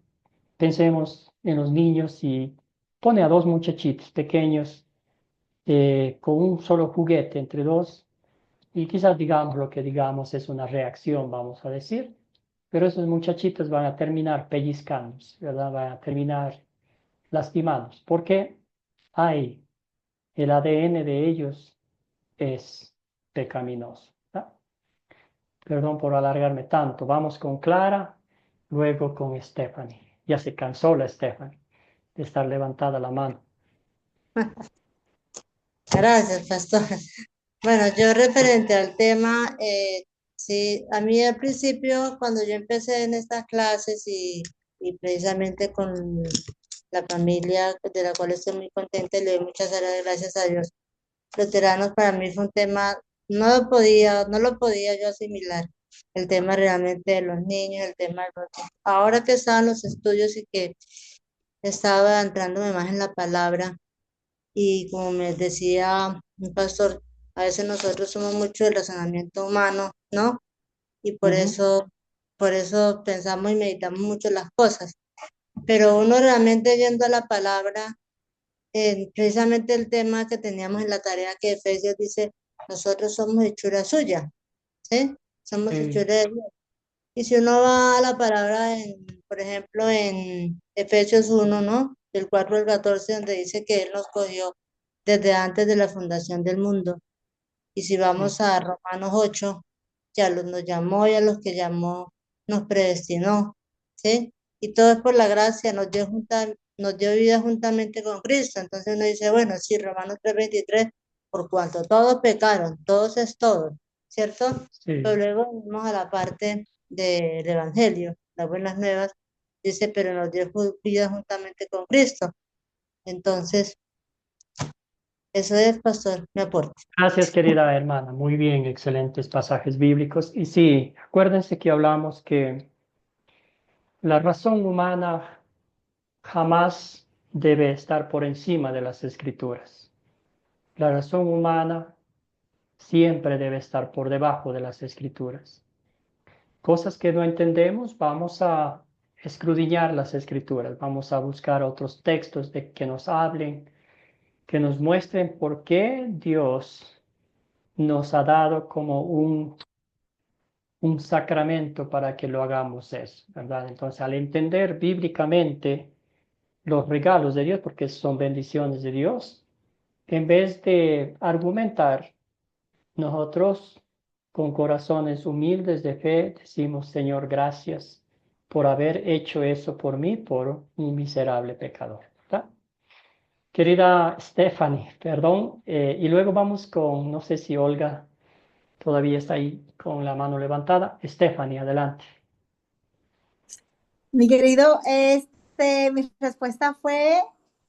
pensemos en los niños y pone a 2 muchachitos pequeños con un solo juguete entre 2 y quizás digamos lo que digamos es una reacción, vamos a decir, pero esos muchachitos van a terminar pellizcándose, ¿verdad? Van a terminar lastimados, porque el ADN de ellos es pecaminoso, ¿verdad? Perdón por alargarme tanto. Vamos con Clara, luego con Stephanie. Ya se cansó la Stephanie de estar levantada la mano. Gracias, pastor. Bueno, yo referente al tema, sí, a mí al principio, cuando yo empecé en estas clases y precisamente con la familia de la cual estoy muy contenta y le doy muchas gracias a Dios. Los veteranos para mí fue un tema, no lo podía yo asimilar, el tema realmente de los niños, el tema de los... Ahora que estaba en los estudios y que estaba entrándome más en la palabra, y como me decía un pastor, a veces nosotros somos mucho del razonamiento humano, ¿no? Y Ujú. por eso pensamos y meditamos mucho las cosas. Pero uno realmente yendo a la palabra, precisamente el tema que teníamos en la tarea que Efesios dice, nosotros somos hechura suya, ¿sí? Somos hechura Sí, de Dios. Y si uno va a la palabra, por ejemplo, en Efesios 1, ¿no? Del 4 al 14, donde dice que Él nos cogió desde antes de la fundación del mundo. Y si sí. vamos a Romanos 8, ya los nos llamó y a los que llamó nos predestinó, ¿sí? Y todo es por la gracia, nos dio vida juntamente con Cristo. Entonces uno dice, bueno, sí, Romanos 3:23, por cuanto todos pecaron, todos es todo, ¿cierto? Pero Sí. luego vamos a la parte del Evangelio, las buenas nuevas, dice, pero nos dio vida juntamente con Cristo. Entonces, eso es, pastor, mi aporte. Gracias, querida hermana. Muy bien, excelentes pasajes bíblicos. Y sí, acuérdense que hablamos que la razón humana jamás debe estar por encima de las escrituras. La razón humana siempre debe estar por debajo de las escrituras. Cosas que no entendemos, vamos a escudriñar las escrituras, vamos a buscar otros textos que nos hablen, que nos muestren por qué Dios nos ha dado como un sacramento para que lo hagamos eso, ¿verdad? Entonces, al entender bíblicamente los regalos de Dios, porque son bendiciones de Dios, en vez de argumentar, nosotros con corazones humildes de fe decimos, Señor, gracias por haber hecho eso por mí, por un miserable pecador, ¿verdad? Querida Stephanie, perdón, y luego vamos con, no sé si Olga todavía está ahí con la mano levantada. Stephanie, adelante. Mi querido, mi respuesta fue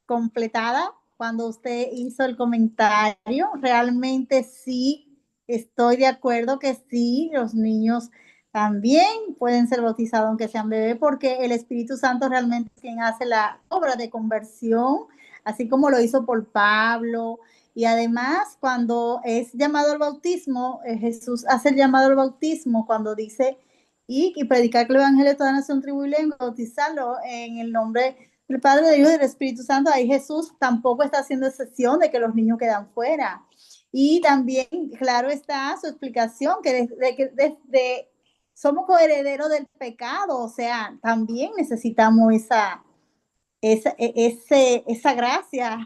completada cuando usted hizo el comentario. Realmente sí, estoy de acuerdo que sí, los niños también pueden ser bautizados aunque sean bebés, porque el Espíritu Santo realmente es quien hace la obra de conversión, así como lo hizo por Pablo. Y además, cuando es llamado al bautismo, Jesús hace el llamado al bautismo cuando dice y predicar que el evangelio de toda nación, tribu y lengua, bautizarlo en el nombre del Padre, del Hijo y del Espíritu Santo. Ahí Jesús tampoco está haciendo excepción de que los niños quedan fuera. Y también, claro está su explicación, que desde somos coherederos del pecado, o sea, también necesitamos esa gracia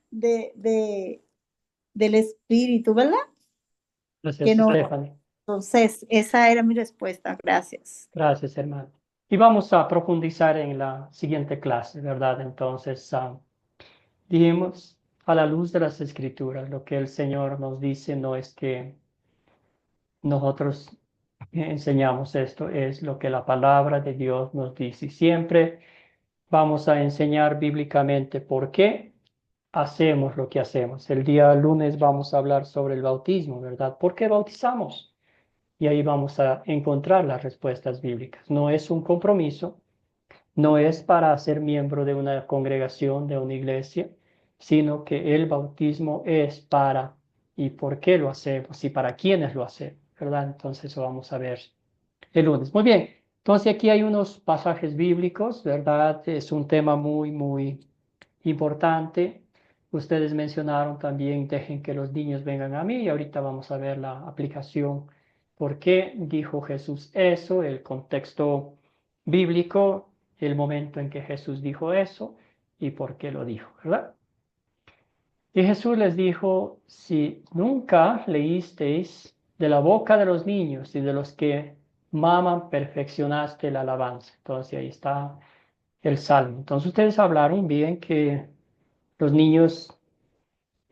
de, del Espíritu, ¿verdad? Gracias, Que no, Stephanie. entonces, esa era mi respuesta. Gracias. Gracias, hermano. Y vamos a profundizar en la siguiente clase, ¿verdad? Entonces, dijimos, a la luz de las escrituras, lo que el Señor nos dice no es que nosotros enseñamos esto, es lo que la palabra de Dios nos dice. Y siempre vamos a enseñar bíblicamente por qué hacemos lo que hacemos. El día lunes vamos a hablar sobre el bautismo, ¿verdad? ¿Por qué bautizamos? Y ahí vamos a encontrar las respuestas bíblicas. No es un compromiso, no es para ser miembro de una congregación, de una iglesia, sino que el bautismo es para y por qué lo hacemos y para quiénes lo hacemos, ¿verdad? Entonces eso vamos a ver el lunes. Muy bien, entonces aquí hay unos pasajes bíblicos, ¿verdad? Es un tema muy, muy importante. Ustedes mencionaron también, dejen que los niños vengan a mí, y ahorita vamos a ver la aplicación. ¿Por qué dijo Jesús eso? El contexto bíblico, el momento en que Jesús dijo eso y por qué lo dijo, ¿verdad? Y Jesús les dijo, si nunca leísteis de la boca de los niños y de los que maman, perfeccionaste la alabanza. Entonces ahí está el salmo. Entonces ustedes hablaron bien que los niños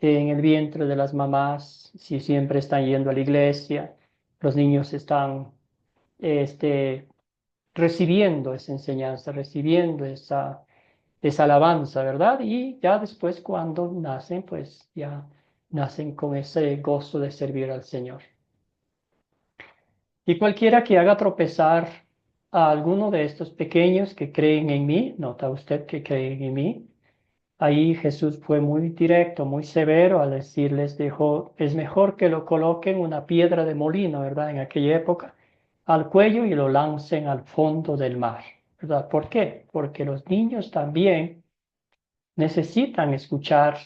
en el vientre de las mamás, si siempre están yendo a la iglesia, los niños están recibiendo esa enseñanza, recibiendo esa alabanza, ¿verdad? Y ya después cuando nacen, pues ya nacen con ese gozo de servir al Señor. Y cualquiera que haga tropezar a alguno de estos pequeños que creen en mí, nota usted que creen en mí, ahí Jesús fue muy directo, muy severo al decirles, dijo, es mejor que lo coloquen una piedra de molino, ¿verdad? En aquella época, al cuello y lo lancen al fondo del mar, ¿verdad? ¿Por qué? Porque los niños también necesitan escuchar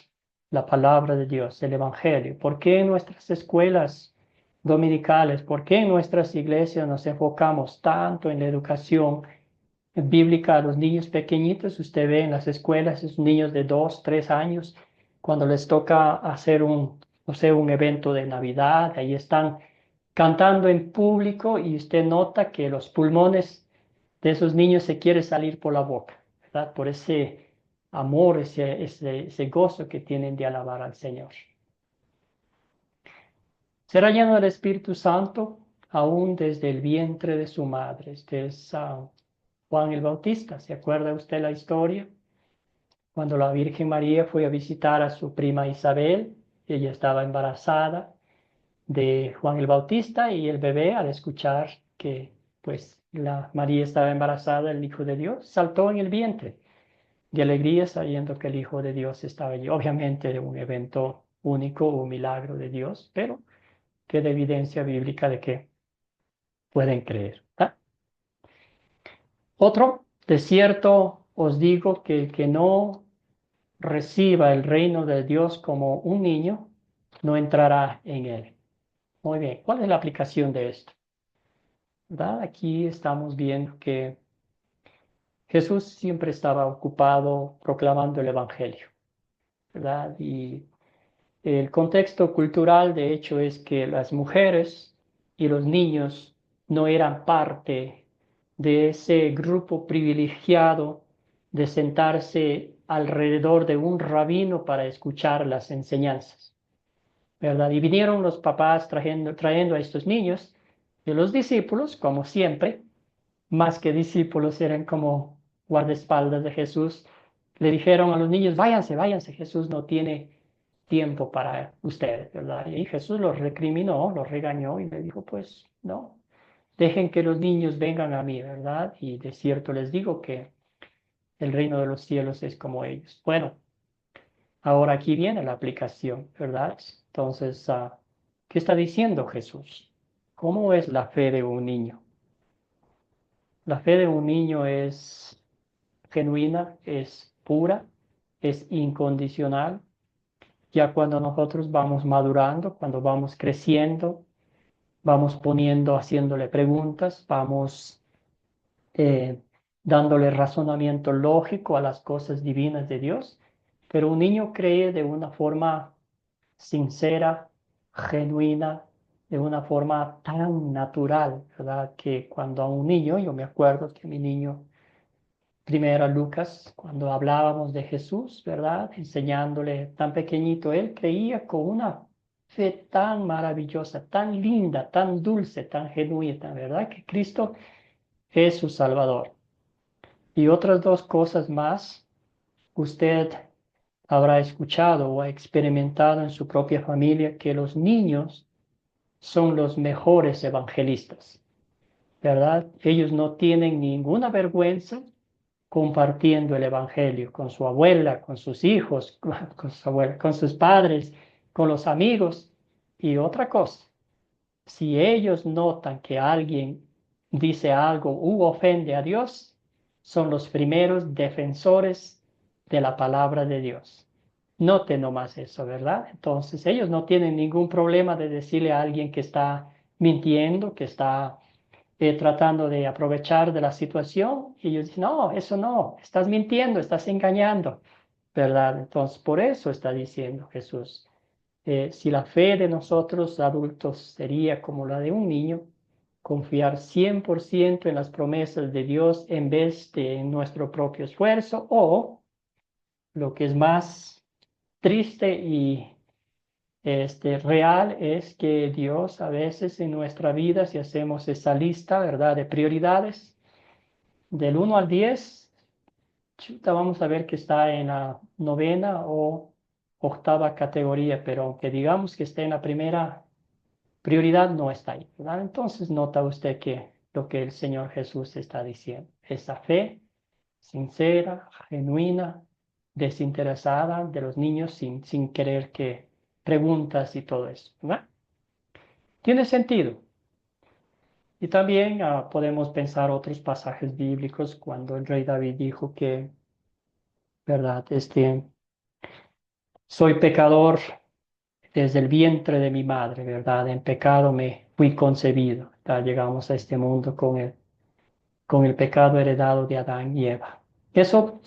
la palabra de Dios, el Evangelio. ¿Por qué en nuestras escuelas dominicales, por qué en nuestras iglesias nos enfocamos tanto en la educación bíblica a los niños pequeñitos? Usted ve en las escuelas, esos niños de 2, 3 años, cuando les toca hacer no sé, un evento de Navidad, ahí están cantando en público y usted nota que los pulmones de esos niños se quieren salir por la boca, ¿verdad? Por ese amor, ese gozo que tienen de alabar al Señor. Será lleno del Espíritu Santo aún desde el vientre de su madre. Este es Juan el Bautista. ¿Se acuerda usted la historia? Cuando la Virgen María fue a visitar a su prima Isabel, ella estaba embarazada de Juan el Bautista y el bebé, al escuchar que pues la María estaba embarazada del Hijo de Dios, saltó en el vientre de alegría sabiendo que el Hijo de Dios estaba allí. Obviamente de un evento único, un milagro de Dios, pero que de evidencia bíblica de que pueden creer. ¿Ah? Otro, de cierto os digo que el que no reciba el reino de Dios como un niño, no entrará en él. Muy bien, ¿cuál es la aplicación de esto? ¿Verdad? Aquí estamos viendo que Jesús siempre estaba ocupado proclamando el Evangelio, ¿verdad? Y el contexto cultural, de hecho, es que las mujeres y los niños no eran parte de ese grupo privilegiado de sentarse alrededor de un rabino para escuchar las enseñanzas, ¿verdad? Y vinieron los papás trayendo a estos niños, y los discípulos, como siempre, más que discípulos, eran como guardaespaldas de Jesús, le dijeron a los niños, váyanse, váyanse, Jesús no tiene tiempo para ustedes, ¿verdad? Y Jesús los recriminó, los regañó y le dijo, pues no, dejen que los niños vengan a mí, ¿verdad? Y de cierto les digo que el reino de los cielos es como ellos. Bueno, ahora aquí viene la aplicación, ¿verdad? Entonces, ¿qué está diciendo Jesús? ¿Cómo es la fe de un niño? La fe de un niño es genuina, es pura, es incondicional. Ya cuando nosotros vamos madurando, cuando vamos creciendo, vamos haciéndole preguntas, vamos eh, dándole razonamiento lógico a las cosas divinas de Dios, pero un niño cree de una forma sincera, genuina, de una forma tan natural, ¿verdad? Que cuando a un niño, yo me acuerdo que mi niño, primero Lucas, cuando hablábamos de Jesús, ¿verdad? Enseñándole tan pequeñito, él creía con una fe tan maravillosa, tan linda, tan dulce, tan genuina, ¿verdad? Que Cristo es su Salvador. Y otras dos cosas más, usted habrá escuchado o ha experimentado en su propia familia que los niños son los mejores evangelistas, ¿verdad? Ellos no tienen ninguna vergüenza compartiendo el evangelio con su abuela, con sus hijos, con su abuela, con sus padres, con los amigos. Y otra cosa, si ellos notan que alguien dice algo u ofende a Dios, son los primeros defensores de la palabra de Dios. Note nomás eso, ¿verdad? Entonces ellos no tienen ningún problema de decirle a alguien que está mintiendo, que está tratando de aprovechar de la situación, y ellos dicen, no, eso no, estás mintiendo, estás engañando, ¿verdad? Entonces por eso está diciendo Jesús. Si la fe de nosotros adultos sería como la de un niño, confiar 100% en las promesas de Dios en vez de en nuestro propio esfuerzo, o lo que es más triste y real es que Dios a veces en nuestra vida, si hacemos esa lista, ¿verdad?, de prioridades, del 1 al 10, chuta, vamos a ver que está en la 9ª o 8ª categoría, pero aunque digamos que esté en la primera prioridad, no está ahí, ¿verdad? Entonces nota usted que lo que el Señor Jesús está diciendo, esa fe sincera, genuina, desinteresada de los niños sin querer que preguntas y todo eso, ¿verdad? Tiene sentido. Y también podemos pensar otros pasajes bíblicos cuando el rey David dijo que, ¿verdad? Soy pecador desde el vientre de mi madre, ¿verdad? En pecado me fui concebido. ¿Verdad? Llegamos a este mundo con el pecado heredado de Adán y Eva. Eso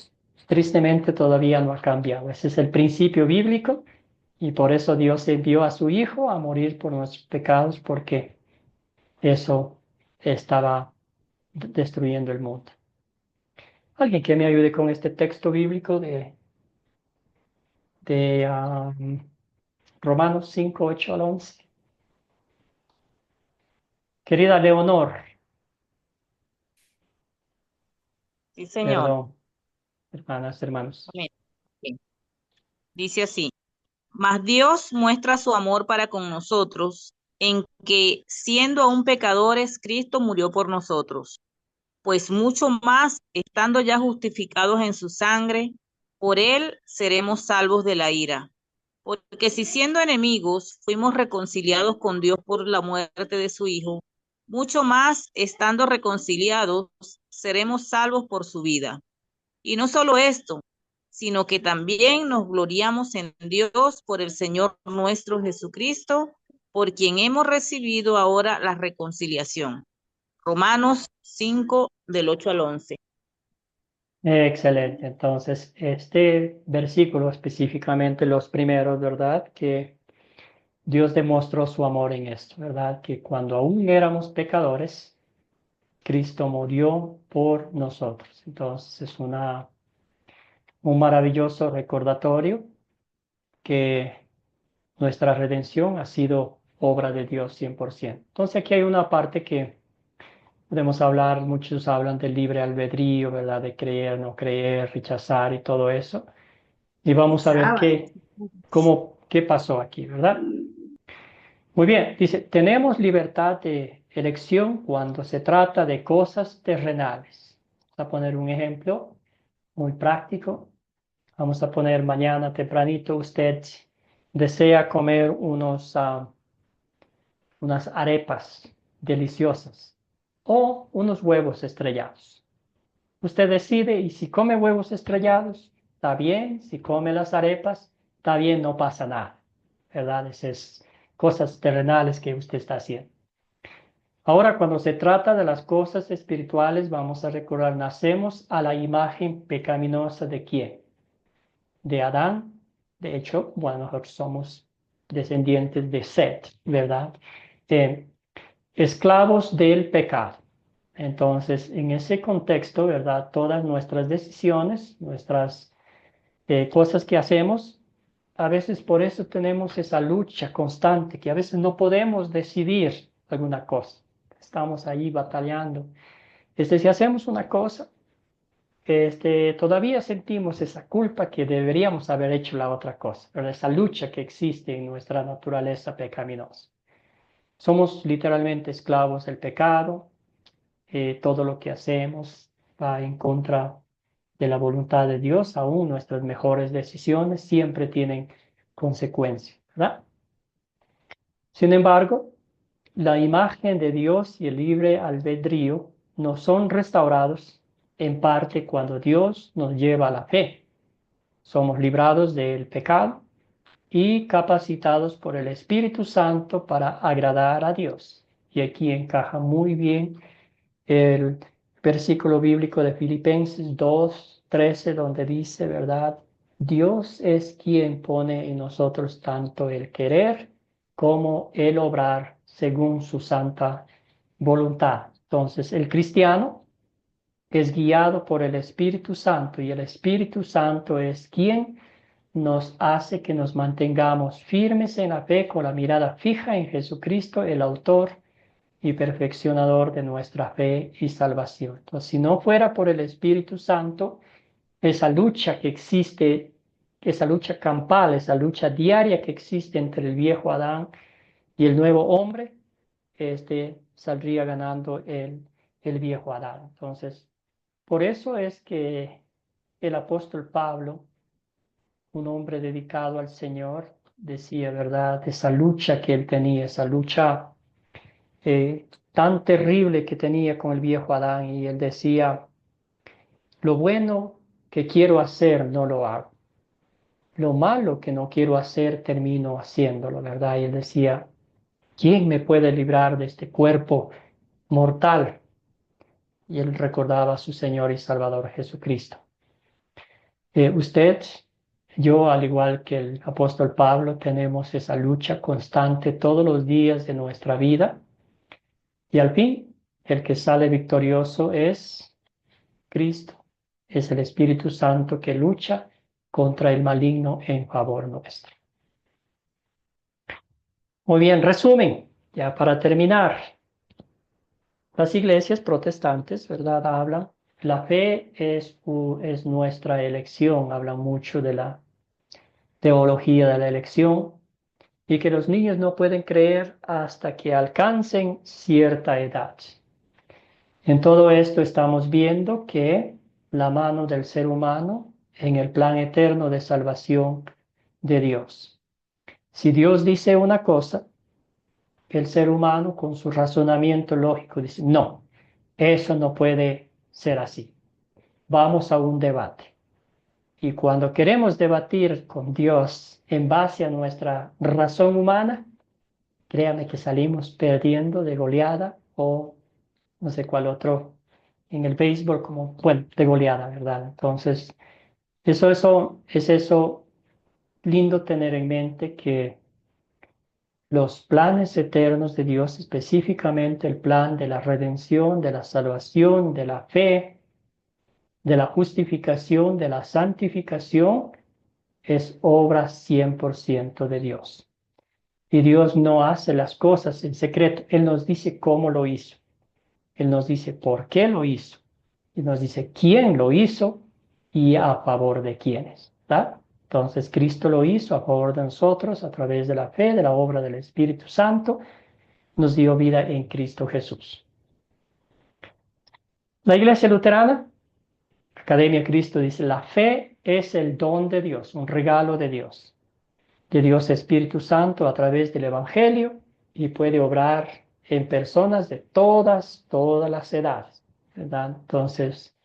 tristemente todavía no ha cambiado. Ese es el principio bíblico y por eso Dios envió a su Hijo a morir por nuestros pecados porque eso estaba destruyendo el mundo. Alguien que me ayude con este texto bíblico de Romanos 5, 8 al 11. Querida Leonor, Sí, señor. perdón, hermanos. Amén. Bien. Dice así, mas Dios muestra su amor para con nosotros en que, siendo aún pecadores, Cristo murió por nosotros. Pues mucho más, estando ya justificados en su sangre, por él seremos salvos de la ira. Porque si siendo enemigos fuimos reconciliados con Dios por la muerte de su Hijo, mucho más, estando reconciliados, seremos salvos por su vida. Y no solo esto, sino que también nos gloriamos en Dios por el Señor nuestro Jesucristo, por quien hemos recibido ahora la reconciliación. Romanos 5, del 8 al 11. Excelente. Entonces, este versículo específicamente los primeros, ¿verdad? Que Dios demostró su amor en esto, ¿verdad? Que cuando aún éramos pecadores, Cristo murió por nosotros. Entonces, es un maravilloso recordatorio que nuestra redención ha sido obra de Dios 100%. Entonces, aquí hay una parte que podemos hablar, muchos hablan del libre albedrío, ¿verdad? De creer, no creer, rechazar y todo eso. Y vamos a ver qué pasó aquí, ¿verdad? Muy bien, dice, tenemos libertad de elección cuando se trata de cosas terrenales. Vamos a poner un ejemplo muy práctico. Vamos a poner mañana tempranito, usted desea comer unas arepas deliciosas o unos huevos estrellados. Usted decide y si come huevos estrellados, está bien. Si come las arepas, está bien, no pasa nada. ¿Verdad? Esas cosas terrenales que usted está haciendo. Ahora, cuando se trata de las cosas espirituales, vamos a recordar, nacemos a la imagen pecaminosa de ¿quién? De Adán. De hecho, bueno, nosotros somos descendientes de Set, ¿verdad? Esclavos del pecado. Entonces, en ese contexto, ¿verdad? Todas nuestras decisiones, nuestras cosas que hacemos, a veces por eso tenemos esa lucha constante, que a veces no podemos decidir alguna cosa. Estamos ahí batallando. Si hacemos una cosa, todavía sentimos esa culpa que deberíamos haber hecho la otra cosa, ¿verdad? Esa lucha que existe en nuestra naturaleza pecaminosa. Somos literalmente esclavos del pecado. Todo lo que hacemos va en contra de la voluntad de Dios. Aún nuestras mejores decisiones siempre tienen consecuencias, ¿verdad? Sin embargo, la imagen de Dios y el libre albedrío no son restaurados en parte cuando Dios nos lleva a la fe. Somos librados del pecado y capacitados por el Espíritu Santo para agradar a Dios. Y aquí encaja muy bien el versículo bíblico de Filipenses 2:13, donde dice, ¿verdad? Dios es quien pone en nosotros tanto el querer como el obrar según su santa voluntad. Entonces, el cristiano es guiado por el Espíritu Santo y el Espíritu Santo es quien nos hace que nos mantengamos firmes en la fe con la mirada fija en Jesucristo, el autor y perfeccionador de nuestra fe y salvación. Entonces, si no fuera por el Espíritu Santo, esa lucha que existe, esa lucha campal, esa lucha diaria que existe entre el viejo Adán y el nuevo hombre, saldría ganando el viejo Adán. Entonces, por eso es que el apóstol Pablo, un hombre dedicado al Señor, decía, ¿verdad?, esa lucha que él tenía, esa lucha tan terrible que tenía con el viejo Adán, y él decía, lo bueno que quiero hacer no lo hago, lo malo que no quiero hacer termino haciéndolo, ¿verdad? Y él decía, ¿quién me puede librar de este cuerpo mortal? Y él recordaba a su Señor y Salvador Jesucristo. Usted, yo, al igual que el apóstol Pablo, tenemos esa lucha constante todos los días de nuestra vida, y al fin, el que sale victorioso es Cristo, es el Espíritu Santo que lucha contra el maligno en favor nuestro. Muy bien, resumen, ya para terminar. Las iglesias protestantes, ¿verdad?, hablan, la fe es nuestra elección, hablan mucho de la teología de la elección, y que los niños no pueden creer hasta que alcancen cierta edad. En todo esto estamos viendo que la mano del ser humano en el plan eterno de salvación de Dios. Si Dios dice una cosa, el ser humano con su razonamiento lógico dice, no, eso no puede ser así. Vamos a un debate. Y cuando queremos debatir con Dios en base a nuestra razón humana, créame que salimos perdiendo de goleada, o no sé cuál otro en el béisbol, como, bueno, de goleada, ¿verdad? Entonces, es eso lindo tener en mente, que los planes eternos de Dios, específicamente el plan de la redención, de la salvación, de la fe, de la justificación, de la santificación, es obra 100% de Dios. Y Dios no hace las cosas en secreto. Él nos dice cómo lo hizo. Él nos dice por qué lo hizo. Y nos dice quién lo hizo y a favor de quiénes. ¿Tá? Entonces Cristo lo hizo a favor de nosotros a través de la fe, de la obra del Espíritu Santo. Nos dio vida en Cristo Jesús. La Iglesia Luterana, Academia Cristo, dice, la fe es el don de Dios, un regalo de Dios Espíritu Santo a través del Evangelio, y puede obrar en personas de todas las edades, ¿verdad? Entonces,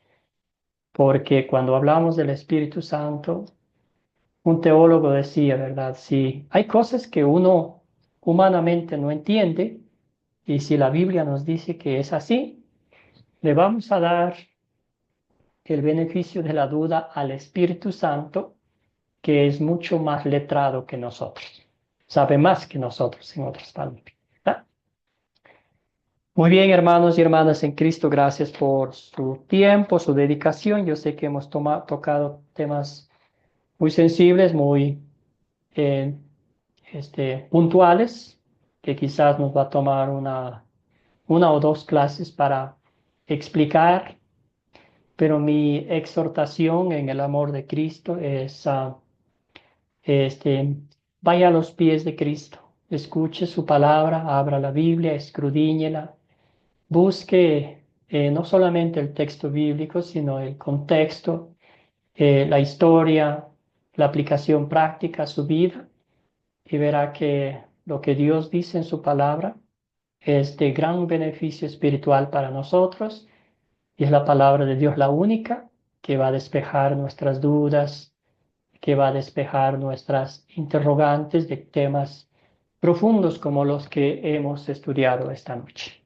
porque cuando hablamos del Espíritu Santo, un teólogo decía, ¿verdad? Si hay cosas que uno humanamente no entiende, y si la Biblia nos dice que es así, le vamos a dar el beneficio de la duda al Espíritu Santo, que es mucho más letrado que nosotros. Sabe más que nosotros, en otras palabras. ¿Ah? Muy bien, hermanos y hermanas en Cristo, gracias por su tiempo, su dedicación. Yo sé que hemos tocado temas muy sensibles, muy puntuales, que quizás nos va a tomar una o dos clases para explicar, pero mi exhortación en el amor de Cristo es vaya a los pies de Cristo, escuche su palabra, abra la Biblia, escudriñela, busque no solamente el texto bíblico, sino el contexto, la historia, la aplicación práctica a su vida, y verá que lo que Dios dice en su palabra es de gran beneficio espiritual para nosotros, y es la palabra de Dios la única que va a despejar nuestras dudas, que va a despejar nuestras interrogantes de temas profundos como los que hemos estudiado esta noche.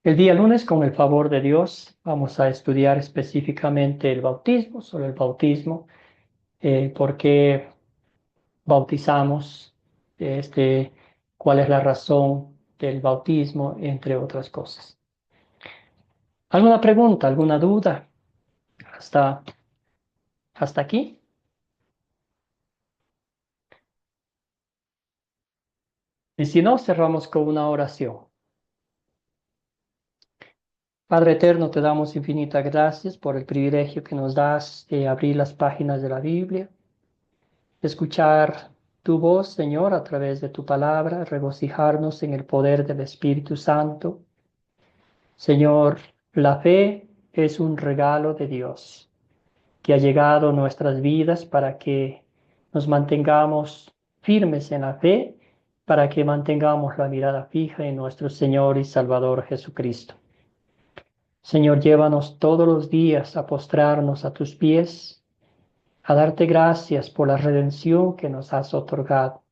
El día lunes, con el favor de Dios, vamos a estudiar específicamente el bautismo, sobre el bautismo, por qué bautizamos, cuál es la razón del bautismo, entre otras cosas. ¿Alguna pregunta, alguna duda hasta aquí? Y si no, cerramos con una oración. Padre eterno, te damos infinitas gracias por el privilegio que nos das de abrir las páginas de la Biblia, de escuchar tu voz, Señor, a través de tu palabra, regocijarnos en el poder del Espíritu Santo. Señor, la fe es un regalo de Dios que ha llegado a nuestras vidas para que nos mantengamos firmes en la fe, para que mantengamos la mirada fija en nuestro Señor y Salvador Jesucristo. Señor, llévanos todos los días a postrarnos a tus pies, a darte gracias por la redención que nos has otorgado.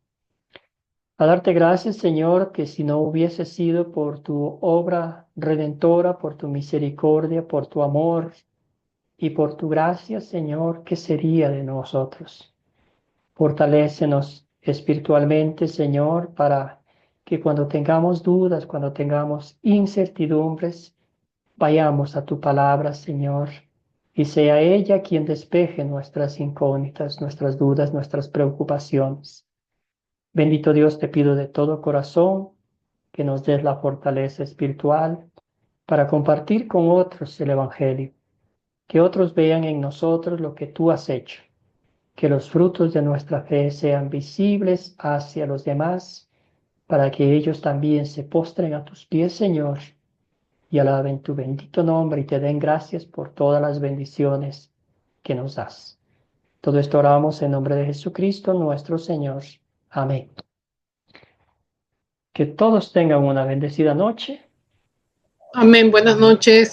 A darte gracias, Señor, que si no hubiese sido por tu obra redentora, por tu misericordia, por tu amor y por tu gracia, Señor, ¿qué sería de nosotros? Fortalécenos espiritualmente, Señor, para que cuando tengamos dudas, cuando tengamos incertidumbres, vayamos a tu palabra, Señor, y sea ella quien despeje nuestras incógnitas, nuestras dudas, nuestras preocupaciones. Bendito Dios, te pido de todo corazón que nos des la fortaleza espiritual para compartir con otros el Evangelio, que otros vean en nosotros lo que tú has hecho, que los frutos de nuestra fe sean visibles hacia los demás, para que ellos también se postren a tus pies, Señor, y alaben tu bendito nombre y te den gracias por todas las bendiciones que nos das. Todo esto oramos en nombre de Jesucristo, nuestro Señor. Amén. Que todos tengan una bendecida noche. Amén. Buenas noches.